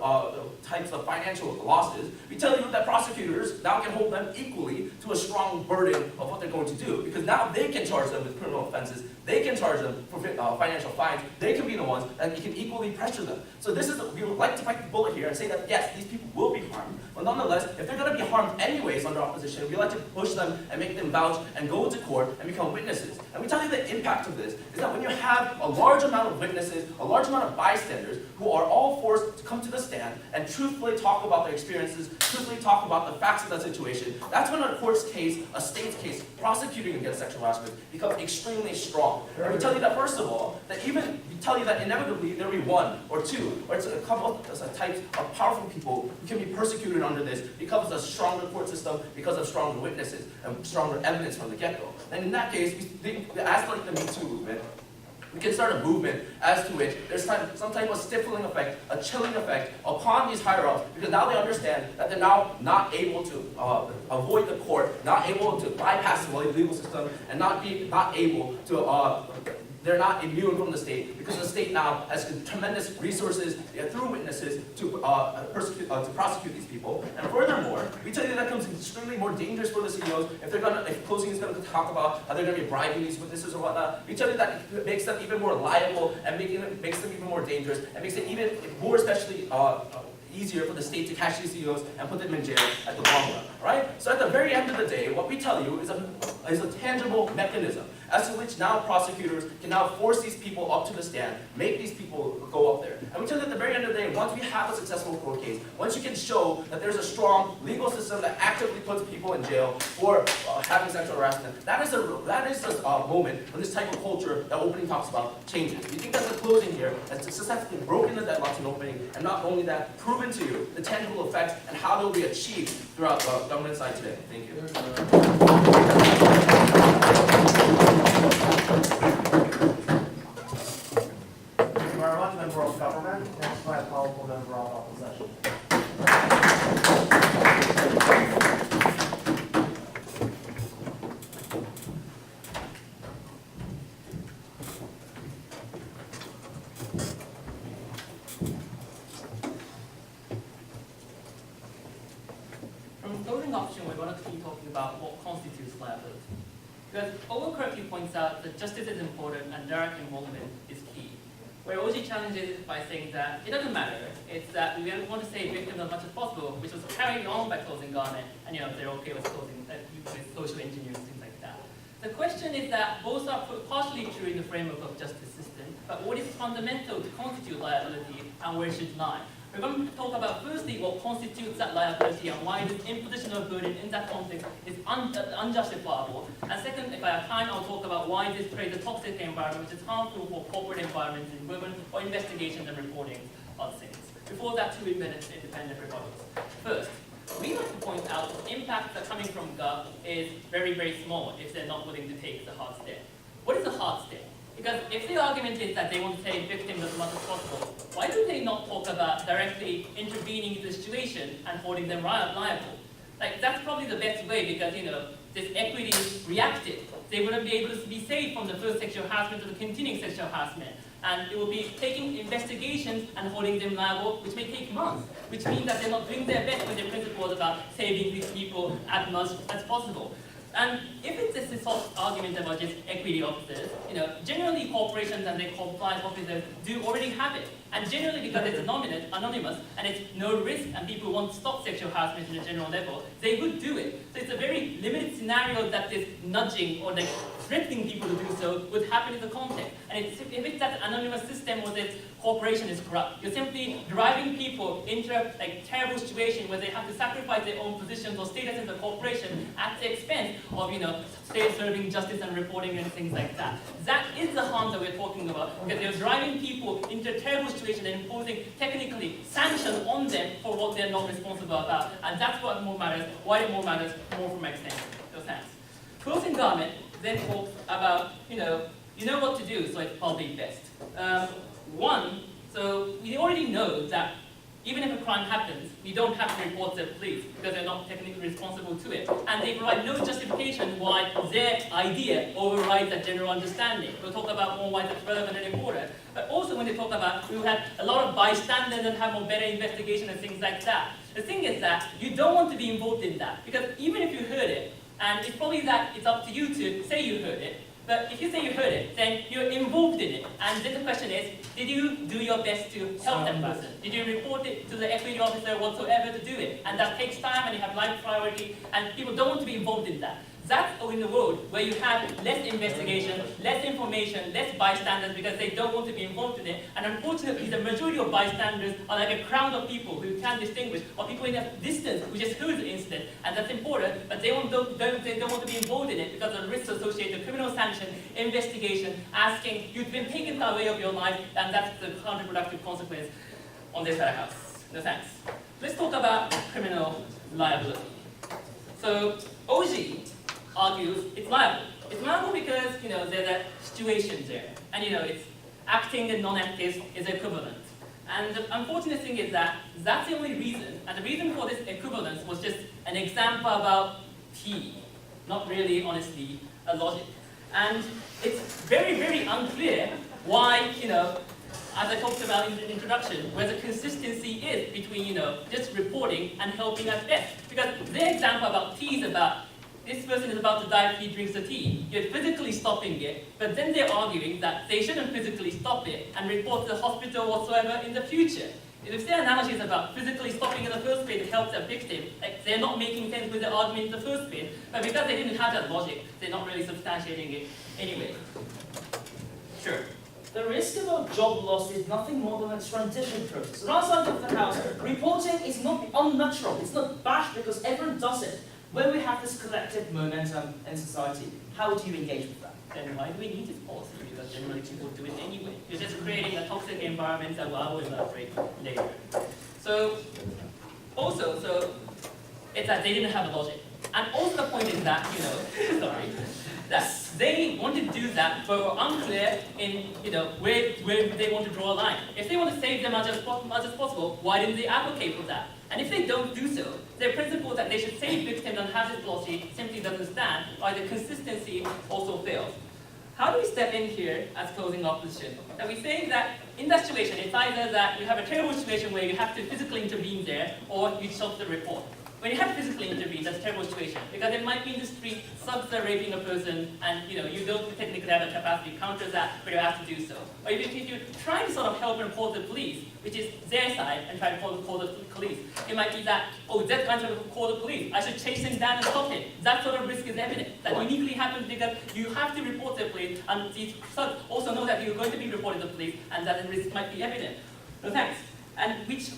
types of financial losses, we tell you that prosecutors now can hold them equally to a strong burden of what they're going to do, because now they can charge them with criminal offenses, they can charge them for financial fines, they can be the ones that can equally pressure them. So this is, we would like to bite the bullet here and say that yes, these people will be harmed, but nonetheless, if they're going to be harmed anyways under opposition, we like to push them and make them vouch and go to court and become witnesses. And we tell you the impact of this is that when you have a large amount of witnesses, a large amount of bystanders who are all forced to come to the stand and truthfully talk about their experiences, truthfully talk about the facts of the situation, that's when a court's case, a state's case, prosecuting against sexual harassment becomes extremely strong. And we tell you that first of all, we tell you that inevitably there will be 1 or 2 or it's a couple of types of powerful people who can be persecuted under this because of a stronger court system, because of stronger witnesses and stronger evidence from the get-go. And in that case, we think, as like the Me Too movement, we can start a movement as to which there's some type of stifling effect, a chilling effect upon these higher-ups, because now they understand that they're now not able to avoid the court, not able to bypass the legal system, and not able to they're not immune from the state, because the state now has tremendous resources through witnesses to prosecute these people. And furthermore, we tell you that becomes extremely more dangerous for the CEOs if closing is going to talk about how they're going to be bribing these witnesses or whatnot. We tell you that it makes them even more liable and makes them even more dangerous and makes it even more especially easier for the state to catch these CEOs and put them in jail at the long run, right? So at the very end of the day, what we tell you is a tangible mechanism as to which now prosecutors can now force these people up to the stand, make these people go up there. And we tell you at the very end of the day, once we have a successful court case, once you can show that there's a strong legal system that actively puts people in jail for having sexual harassment, that is the moment when this type of culture that opening talks about changes. We think that's the closing here, has successfully broken the deadlocks in opening, and not only that, proven to you the tangible effects and how they will be achieved throughout the government side today. Thank you. Thank you very much, member of government. Next, my powerful member of opposition. From the closing option, we're going to keep talking about what constitutes liability. Because Owen correctly points out that justice is important and direct involvement is key. Where OG challenges it by saying that it doesn't matter, it's that we want to say victims as much as possible, which was carried on by closing Garnet, and they're okay with closing with social engineers, things like that. The question is that both are partially true in the framework of justice system, but what is fundamental to constitute liability and where it should lie? We're going to talk about firstly what constitutes that liability and why this imposition of burden in that context is unjustifiable. And second, if I have time, I'll talk about why this creates a toxic environment which is harmful for corporate environments in women or investigations and reporting on things. Before that, 2 minutes independent rebuttals. First, we like to point out the impact that coming from GOV is very, very small if they're not willing to take the hard step. What is the hard step? Because if the argument is that they want to save victims as much as possible, why do they not talk about directly intervening in the situation and holding them liable? Like, that's probably the best way because, this equity reacted. They wouldn't be able to be saved from the first sexual harassment to the continuing sexual harassment. And it will be taking investigations and holding them liable, which may take months, which means that they're not doing their best with their principles about saving these people as much as possible. And if it's just this soft argument about just equity officers, generally corporations and their compliance officers do already have it. And generally because it's anonymous and it's no risk and people want to stop sexual harassment in a general level, they would do it. So it's a very limited scenario that this nudging or threatening people to do so would happen in the context. And if it's that anonymous system or this corporation is corrupt, you're simply driving people into a terrible situation where they have to sacrifice their own positions or status in the corporation at the expense of, serving justice and reporting and things like that. That is the harm that we're talking about, because they're driving people into a terrible situation and imposing technically sanctions on them for what they're not responsible about. And that's what more matters, why it more matters, more from my extension. So thanks. Closing garment then talks about, you know what to do, so it's probably best. One, so we already know that even if a crime happens, we don't have to report to the police because they're not technically responsible to it. And they provide no justification why their idea overrides that general understanding. We'll talk about more why that's relevant and important. But also when they talk about we will have a lot of bystanders and have more better investigation and things like that. The thing is that you don't want to be involved in that because even if you heard it, and it's probably that it's up to you to say you heard it, but if you say you heard it, then you're involved in it. And then the question is, did you do your best to help that person? Did you report it to the equity officer whatsoever to do it? And that takes time and you have life priority, and people don't want to be involved in that. That's in the world where you have less investigation, less information, less bystanders because they don't want to be involved in it. And unfortunately, the majority of bystanders are like a crowd of people who can't distinguish, or people in a distance who just heard the incident. And that's important, but they don't want to be involved in it because of the risks associated with criminal sanction, investigation, asking, you've been taken away of your life, and that's the counterproductive consequence on this side of the house. No thanks. Let's talk about criminal liability. So, OG argues it's liable. It's liable because, there's a situation there. And, it's acting and non-active is equivalent. And the unfortunate thing is that that's the only reason. And the reason for this equivalence was just an example about T, not really, honestly, a logic. And it's very, very unclear why, as I talked about in the introduction, where the consistency is between, just reporting and helping us best. Because their example about tea is about this person is about to die if he drinks the tea. You're physically stopping it, but then they're arguing that they shouldn't physically stop it and report to the hospital whatsoever in the future. If their analogy is about physically stopping in the first place to help the victim, they're not making sense with the argument in the first place, but because they didn't have that logic, they're not really substantiating it anyway. Sure. The risk of job loss is nothing more than a transition process. On our side of the house, reporting is not unnatural. It's not bad because everyone does it. When we have this collective momentum in society, how do you engage with that? Then why do we need this policy? Because generally people do it anyway. You're just creating a toxic environment that I will elaborate later. So, it's that they didn't have a logic. And also the point is that, that they wanted to do that, but were unclear in, where they want to draw a line. If they want to save them as much as possible, why didn't they advocate for that? And if they don't do so, their principle that they should save victims and have this policy simply doesn't stand, or the consistency also fails. How do we step in here as closing opposition? That we say that in that situation, it's either that you have a terrible situation where you have to physically intervene there, or you stop the report. When you have to physically intervene, that's a terrible situation, because it might be in the street, thugs are raping a person, and you don't technically have the capacity to counter that, but you're asked to do so. Or if you're trying to sort of help and call the police, which is their side, and try to call the police, it might be that, that guy's going to call the police, I should chase him down and stop him. That sort of risk is evident. That uniquely happens because you have to report to the police, and these thugs also know that you're going to be reported to the police, and that the risk might be evident. No thanks. and which,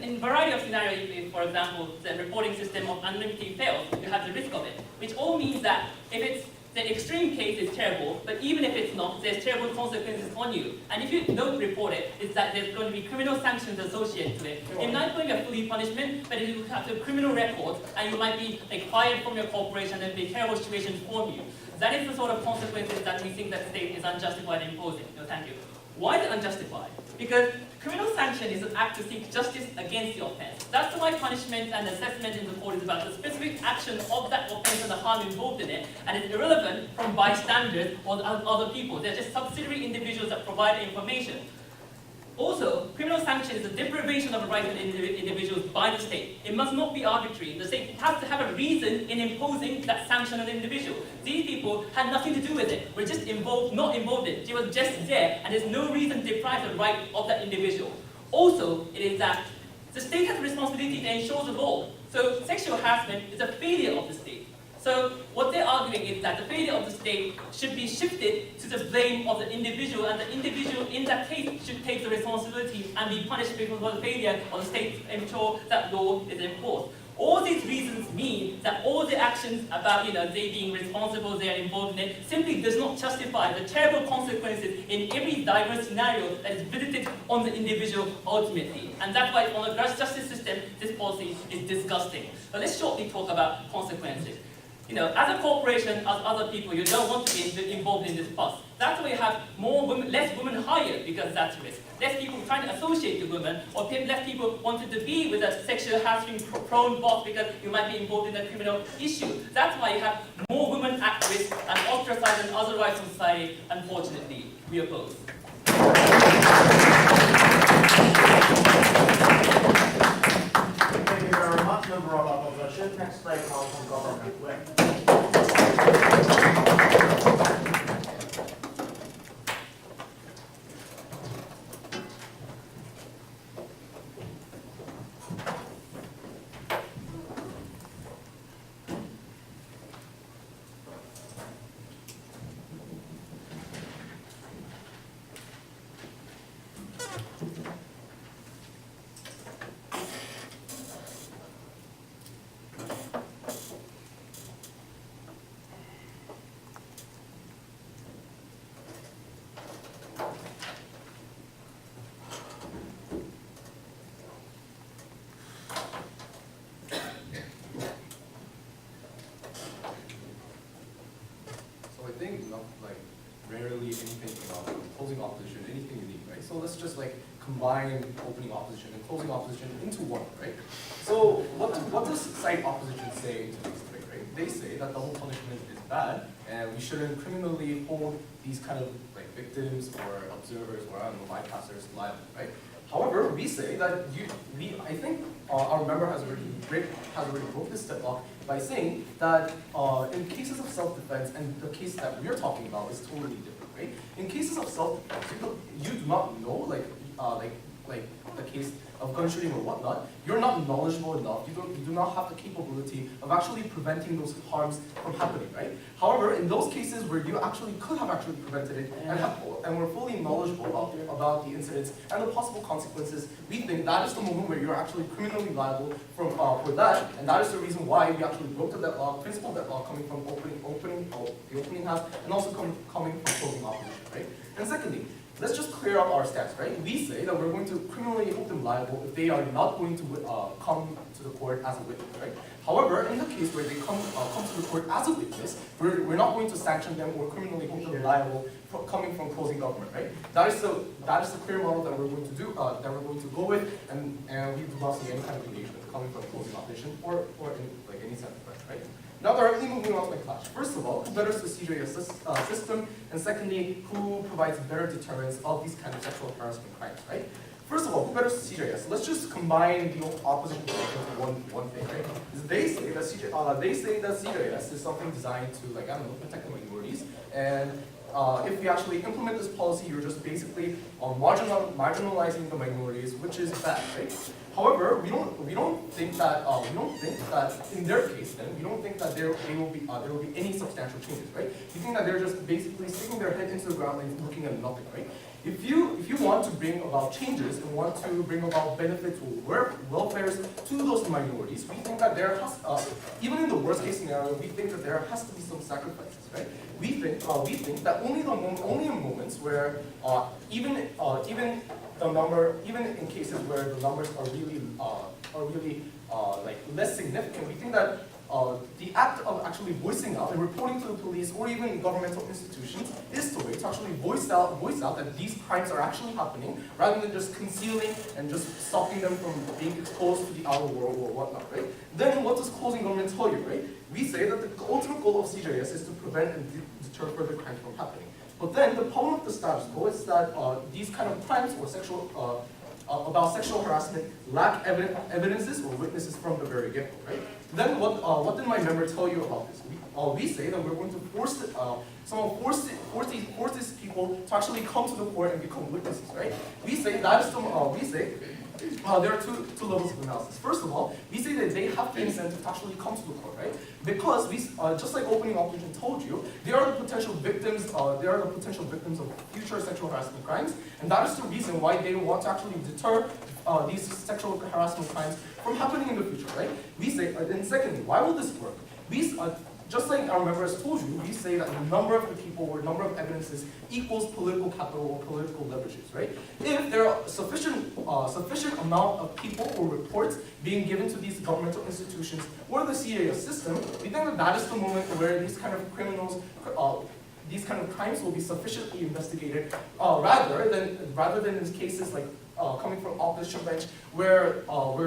in variety of scenarios, if, for example, the reporting system of anonymity fails, you have the risk of it, which all means that if it's the extreme case is terrible, but even if it's not, there's terrible consequences on you. And if you don't report it, it's that there's going to be criminal sanctions associated to it. It might be a fully punishment, but it will have a criminal record, and you might be like fired from your corporation, and be a terrible situation for you. That is the sort of consequences that we think that the state is unjustified in imposing. No, thank you. Why is it unjustified? Because criminal sanction is an act to seek justice against the offense. That's why punishment and assessment in the court is about the specific action of that offense and the harm involved in it, and it's irrelevant from bystanders or other people. They're just subsidiary individuals that provide the information. Also, criminal sanction is a deprivation of the rights of individuals by the state. It must not be arbitrary. The state has to have a reason in imposing that sanction on the individual. These people had nothing to do with it. We're just not involved in it. They were just there, and there's no reason to deprive the right of that individual. Also, it is that the state has a responsibility to ensure the law. So sexual harassment is a failure of the state. So what they're arguing is that the failure of the state should be shifted to the blame of the individual, and the individual in that case should take the responsibility and be punished because of the failure of the state to ensure that law is enforced. All these reasons mean that all the actions about, they being responsible, they are involved in it, simply does not justify the terrible consequences in every diverse scenario that is visited on the individual ultimately. And that's why on the justice system, this policy is disgusting. But let's shortly talk about consequences. As a corporation, as other people, you don't want to be involved in this fuss. That's why you have less women hired, because that's risk. Less people trying to associate with women, or less people wanted to be with a sexual harassment prone boss because you might be involved in a criminal issue. That's why you have more women at risk and ostracized in other rights in society. Unfortunately, we oppose. Thank you very much, member of opposition. Next speaker comes from government wing. So I think rarely anything about closing opposition, anything unique, right? So let's just combine opening opposition and closing opposition into one, right? So what does side opposition say to this thing, right? They say that double punishment is bad and we shouldn't criminally hold these kind of victims or observers or bypassers liable, right? However, we say that I think our member has already broke this deadlock by saying that in cases of self-defense, and the case that we're talking about is totally different, right? In cases of self-defense, you do not know the case of gun shooting or whatnot. You're not knowledgeable enough. You do not have the capability of actually preventing those harms from happening, right? However, in those cases where you could have prevented it and were fully knowledgeable about the incidents and the possible consequences, we think that is the moment where you're actually criminally liable for that, and that is the reason why we actually broke the deadlock, principal deadlock coming from the opening half, and also coming from closing opposition, right? And secondly, let's just clear up our stance, right? We say that we're going to criminally hold them liable if they are not going to come to the court as a witness, right? However, in the case where they come to the court as a witness, we're not going to sanction them or criminally hold them liable coming from closing government, right? That is the clear model that we're going to do, that we're going to go with, and we do not see any kind of engagement coming from closing opposition or any sense of threat, right? Now directly moving on to my clash. First of all, who betters the CJS system, and secondly, who provides better deterrence of these kind of sexual harassment crimes, right? First of all, who betters the CJS? Let's just combine the opposition into one thing, right? They say that CJS is something designed to protect the minorities, and if we actually implement this policy, you're just basically marginalizing the minorities, which is bad, right? However, we don't think that in their case, then we don't think that there will be any substantial changes, right? We think that they're just basically sticking their head into the ground and looking at nothing, right? If you want to bring about changes and want to bring about benefits or welfares to those minorities, we think that there has, even in the worst case scenario, we think that there has to be some sacrifices, right? We think that only in moments where even in cases where the numbers are really like less significant, we think that the act of actually voicing out and reporting to the police or even governmental institutions is the way to actually voice out that these crimes are actually happening, rather than just concealing and just stopping them from being exposed to the outer world or whatnot, right? Then what does closing government tell you, right? We say that the ultimate goal of CJS is to prevent and deter further crimes from happening. But then the problem with the status quo is that these kind of crimes or about sexual harassment lack evidences or witnesses from the very get-go, right? Then what did my member tell you about this? We say that we're going to force these people to actually come to the court and become witnesses, right? We say that is there are two levels of analysis. First of all, we say that they have the incentive to actually come to the court, right? Because just like opening opposition told you, they are the potential victims. They are the potential victims of future sexual harassment crimes, and that is the reason why they want to actually deter these sexual harassment crimes from happening in the future, right? We say, and secondly, why will this work? Just like our members told you, we say that the number of the people or number of evidences equals political capital or political leverages, right? If there are sufficient amount of people or reports being given to these governmental institutions or the CAS system, we think that is the moment where these kind of criminals, these kind of crimes will be sufficiently investigated, rather than in cases like coming from opposition bench, where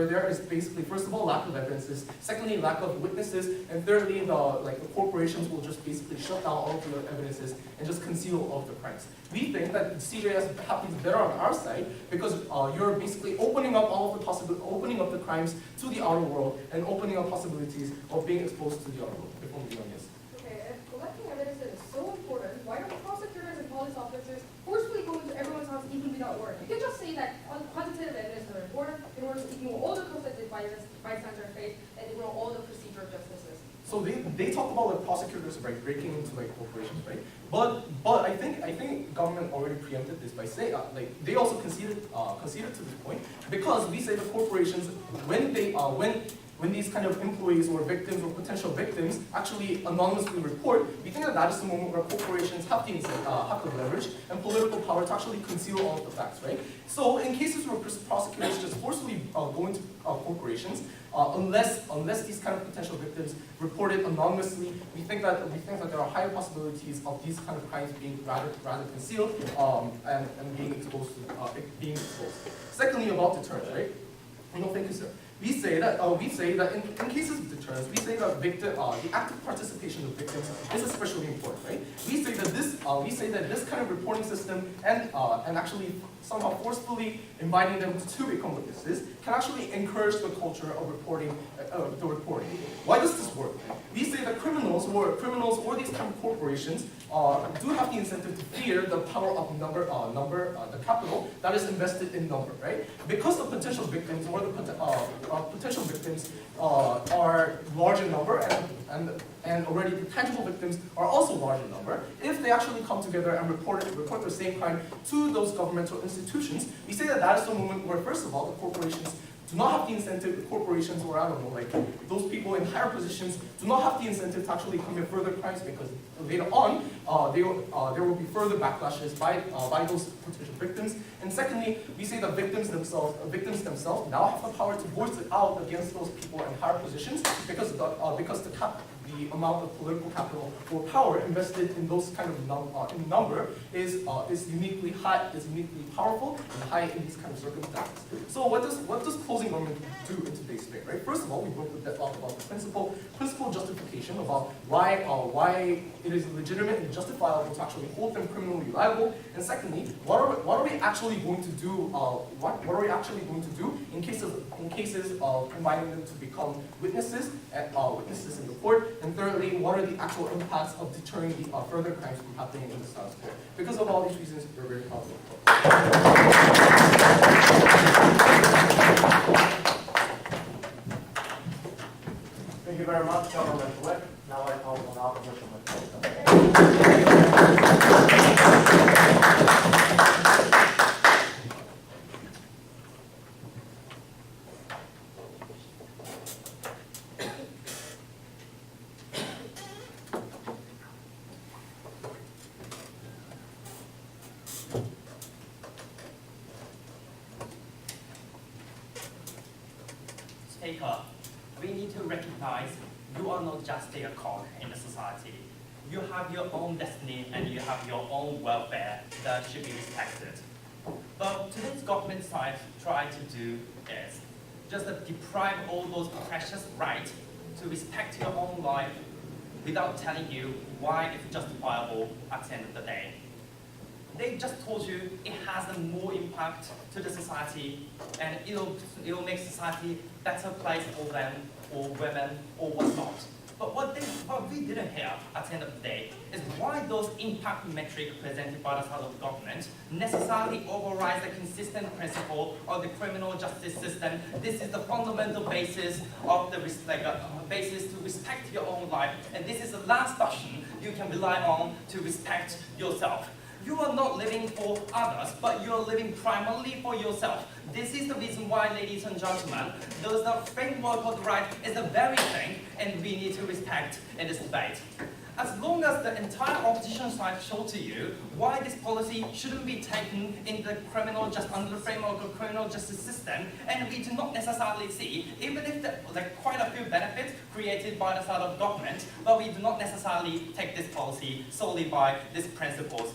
there is basically, first of all, lack of evidences, secondly, lack of witnesses, and thirdly, the corporations will just basically shut down all of the evidences and just conceal all of the crimes. We think that CJS happens better on our side because you're basically opening up opening up the crimes to the outer world and opening up possibilities of being exposed to the outer world. If only on yes. Okay, if collecting evidence is so important, why don't prosecutors and police officers forcefully go into everyone's house even without warrant? You can just say that quantitative evidence is important in order to ignore all the conflicted bystander faith and ignore all the procedural justices. So they talk about like prosecutors breaking into like corporations, right? But I think government already preempted this by saying they also conceded to this point, because we say the corporations, when these kind of employees or victims or potential victims actually anonymously report, we think that is the moment where corporations have the leverage and political power to actually conceal all of the facts, right? So in cases where prosecutors just forcefully go into corporations, unless these kind of potential victims report it anonymously, we think that there are higher possibilities of these kind of crimes being rather concealed and being exposed. Secondly, about deterrence, right? No, thank you, sir. We say that in cases of deterrence, we say that the active participation of victims is especially important, right? We say that this kind of reporting system and actually somehow forcefully inviting them to become witnesses can actually encourage the culture of reporting. Why does this work? We say that criminals or these kind of corporations do have the incentive to fear the power of the capital that is invested in number, right? Because the potential victims or the potential victims are large in number and already the tangible victims are also large in number. If they actually come together and report the same crime to those governmental institutions, we say that is the moment where, first of all, the corporations do not have the incentive, the corporations or I don't know, like those people in higher positions do not have the incentive to actually commit further crimes, because later on there will be further backlashes by those potential victims. And secondly, we say that victims themselves now have the power to voice it out against those people in higher positions, because the amount of political capital or power invested in those kind of number is uniquely high, is uniquely powerful and high in these kind of circumstances. So what does closing government do in today's debate, right? First of all, we broke the deadlock about the principle justification about why it is legitimate and justifiable to actually hold them criminally liable. And secondly, what are we actually going to do? What are we actually going to do in cases of inviting them to become witnesses in the court? And thirdly, what are the actual impacts of deterring the further crimes from happening in the status quo? Because of all these reasons, we're very confident. Thank you very much, Government Whip. Now I call on opposition whip. Speaker, we need to recognize you are not just a cog in the society. You have your own destiny and you have your own welfare that should be respected. But today's government side try to do is just deprive all those precious rights to respect your own life without telling you why it's justifiable at the end of the day. They just told you it has a more impact to the society and it'll make society a better place for them or women or whatnot. But what we didn't hear at the end of the day is why those impact metrics presented by the side of the government necessarily override the consistent principle of the criminal justice system. This is the fundamental basis of the basis to respect your own life, and this is the last bastion you can rely on to respect yourself. You are not living for others, but you are living primarily for yourself. This is the reason why, ladies and gentlemen, the framework of the right is the very thing, and we need to respect in this debate. As long as the entire opposition side show to you why this policy shouldn't be taken in the under the framework of criminal justice system, and we do not necessarily see, even if quite a few benefits created by the side of government, but we do not necessarily take this policy solely by these principles.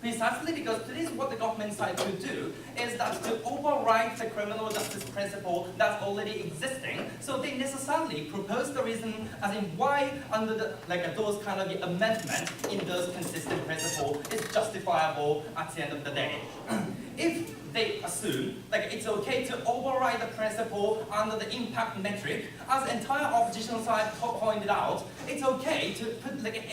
Precisely because this is what the government side could do, is that to override the criminal justice principle that's already existing, so they necessarily propose the reason as in why under the, those kind of the amendment in those consistent principle is justifiable at the end of the day. If they assume it's okay to override the principle under the impact metric, as the entire opposition side pointed out, it's okay to put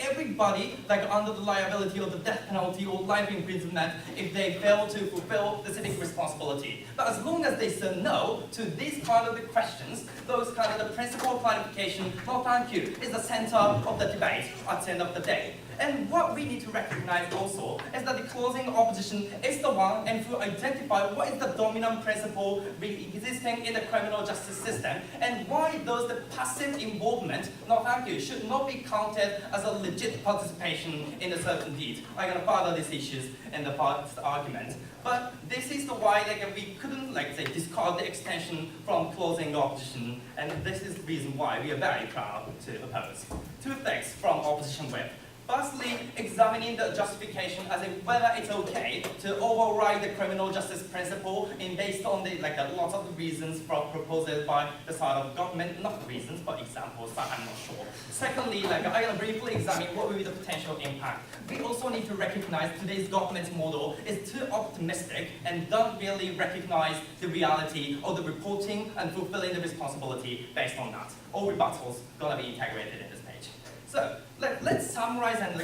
everybody under the liability of the death penalty or life imprisonment if they fail to fulfill the civic responsibility. But as long as they say no to these kind of the questions, those kind of the principle clarification, no thank you, is the center of the debate at the end of the day. And what we need to recognize also is that the closing opposition is the one and to identify what is the dominant principle existing in the criminal justice system and why those the passive involvement, no thank you, should not be counted as a legit participation in a certain deed. I'm going to further these issues in the first argument. But this is the why we couldn't discard the extension from closing opposition, and this is the reason why we are very proud to oppose. Two things from opposition whip. Firstly, examining the justification as in whether it's okay to override the criminal justice principle in based on the lots of the reasons proposed by the side of government, not reasons but examples, but I'm not sure. Secondly, I'm going to briefly examine what will be the potential impact. We also need to recognize today's government model is too optimistic and don't really recognize the reality of the reporting and fulfilling the responsibility based on that. All rebuttals going to be integrated in this page. So let's summarize and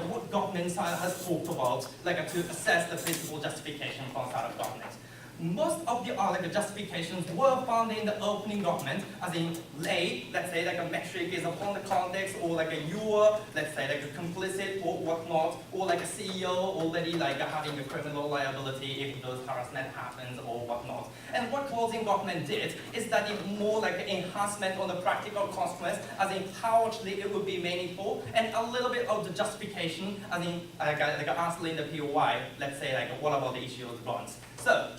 what government side has talked about to assess the principal justification from side of government. Most of the justifications were found in the opening document, as in let's say a metric is upon the context, or you were, let's say a complicit or whatnot, or a CEO already having a criminal liability if those harassment happens or whatnot. And what closing document did is that it more enhancement on the practical consequence, as in how actually it would be meaningful, and a little bit of the justification, as in answering the POI, let's say what about the issue of the bonds. So,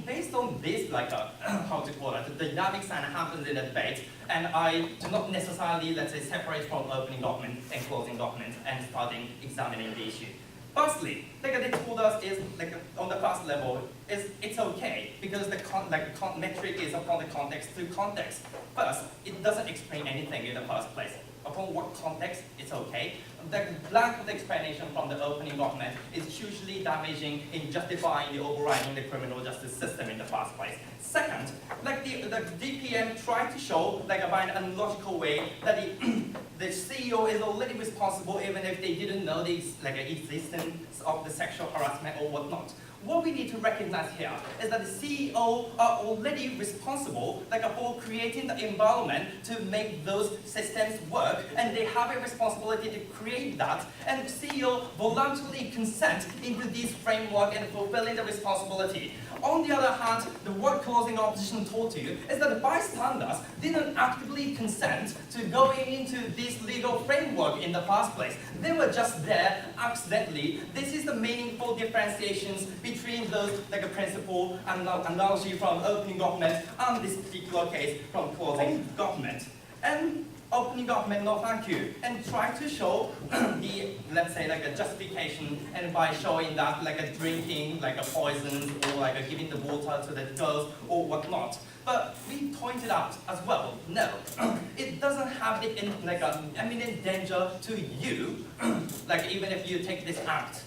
based on this, how to call it, the dynamics that happens in the debate, and I do not necessarily, let's say, separate from opening document and closing document and starting examining the issue. Firstly, they told us is on the first level is it's okay because the metric is upon the context to context. First, it doesn't explain anything in the first place. Upon what context it's okay. the lack of explanation from the opening document is hugely damaging in justifying the overriding the criminal justice system in the first place. Second, like the DPM tried to show, like by an unlogical way, that the CEO is already responsible even if they didn't know the existence of the sexual harassment or whatnot. What we need to recognize here is that the CEO are already responsible for creating the environment to make those systems work, and they have a responsibility to create that, and the CEO voluntarily consent into this framework and fulfilling the responsibility. On the other hand, the what closing opposition told you is that the bystanders didn't actively consent to going into this legal framework in the first place. They were just there accidentally. This is the meaningful differentiations between those like a principle and analogy from opening government and this particular case from closing government. And opening government, no thank you, and try to show the, let's say, like a justification, and by showing that like a drinking, like a poison, or like a giving the water to the girls, or whatnot. But we pointed out as well, no, it doesn't have the like an imminent danger to you, like even if you take this act.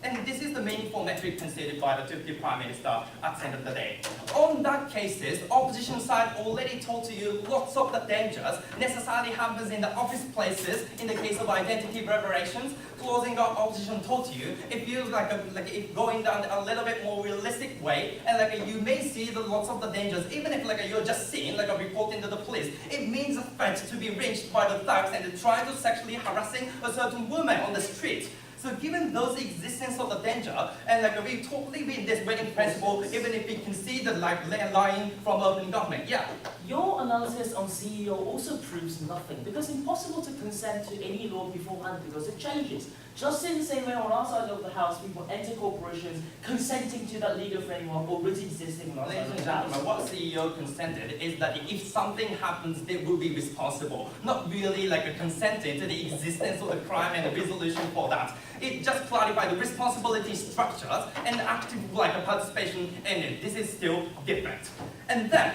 And this is the meaningful metric considered by the Deputy Prime Minister at the end of the day. On that cases, opposition side already told to you lots of the dangers necessarily happens in the office places in the case of identity revelations. Closing up opposition told you, if you if going down a little bit more realistic way, and you may see the lots of the dangers, even if you're just seeing a reporting to the police, it means a threat to be reached by the thugs and to try to sexually harassing a certain woman on the street. So given those existence of the danger, and we totally read this wedding principle, even if we can see the line from open government, yeah. Your analysis on CEO also proves nothing, because it's impossible to consent to any law beforehand because it changes. Just in the same way on our side of the house, people enter corporations consenting to that legal framework already existing on our side Ladies of and the house. gentlemen, what CEO consented is that if something happens, they will be responsible. Not really a consenting to the existence of the crime and the resolution for that. It just clarified the responsibility structures and active participation in it. This is still different. And then,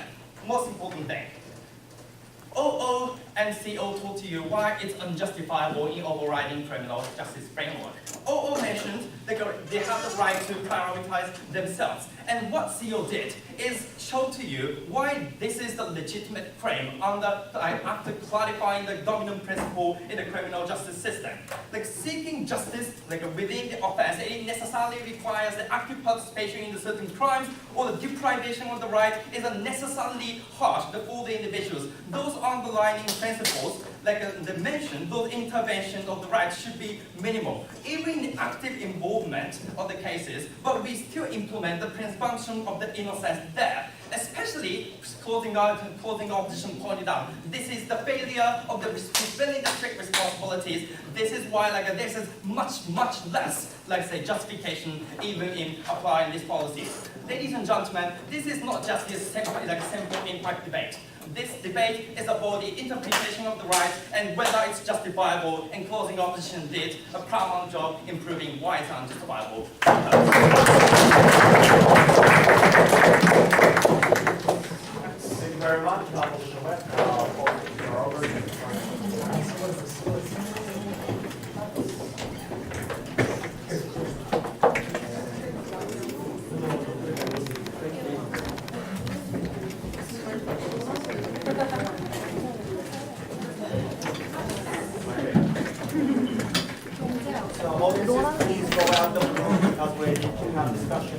most important thing, OO and CO told to you why it's unjustifiable in overriding criminal justice framework. OO mentioned they have the right to prioritize themselves. And what CO did is show to you why this is the legitimate claim after clarifying the dominant principle in the criminal justice system. Seeking justice within the offense, it necessarily requires the active participation in the certain crimes, or the deprivation of the right is necessarily harsh for the individuals. Those underlying principles, they mentioned, those interventions of the right should be minimal. Even the active involvement of the cases, but we still implement the presumption of the innocence there. Especially, closing opposition pointed out, this is the failure of the fulfilling the strict responsibilities. This is why this is much less, say, justification even in applying this policy. Ladies and gentlemen, this is not just a simple impact debate. This debate is about the interpretation of the right and whether it's justifiable, and closing opposition did a paramount job improving why it's unjustifiable. Thank you very much, Opposition Whip. Votes are over. So, audiences, please go out the room because we need to have discussion.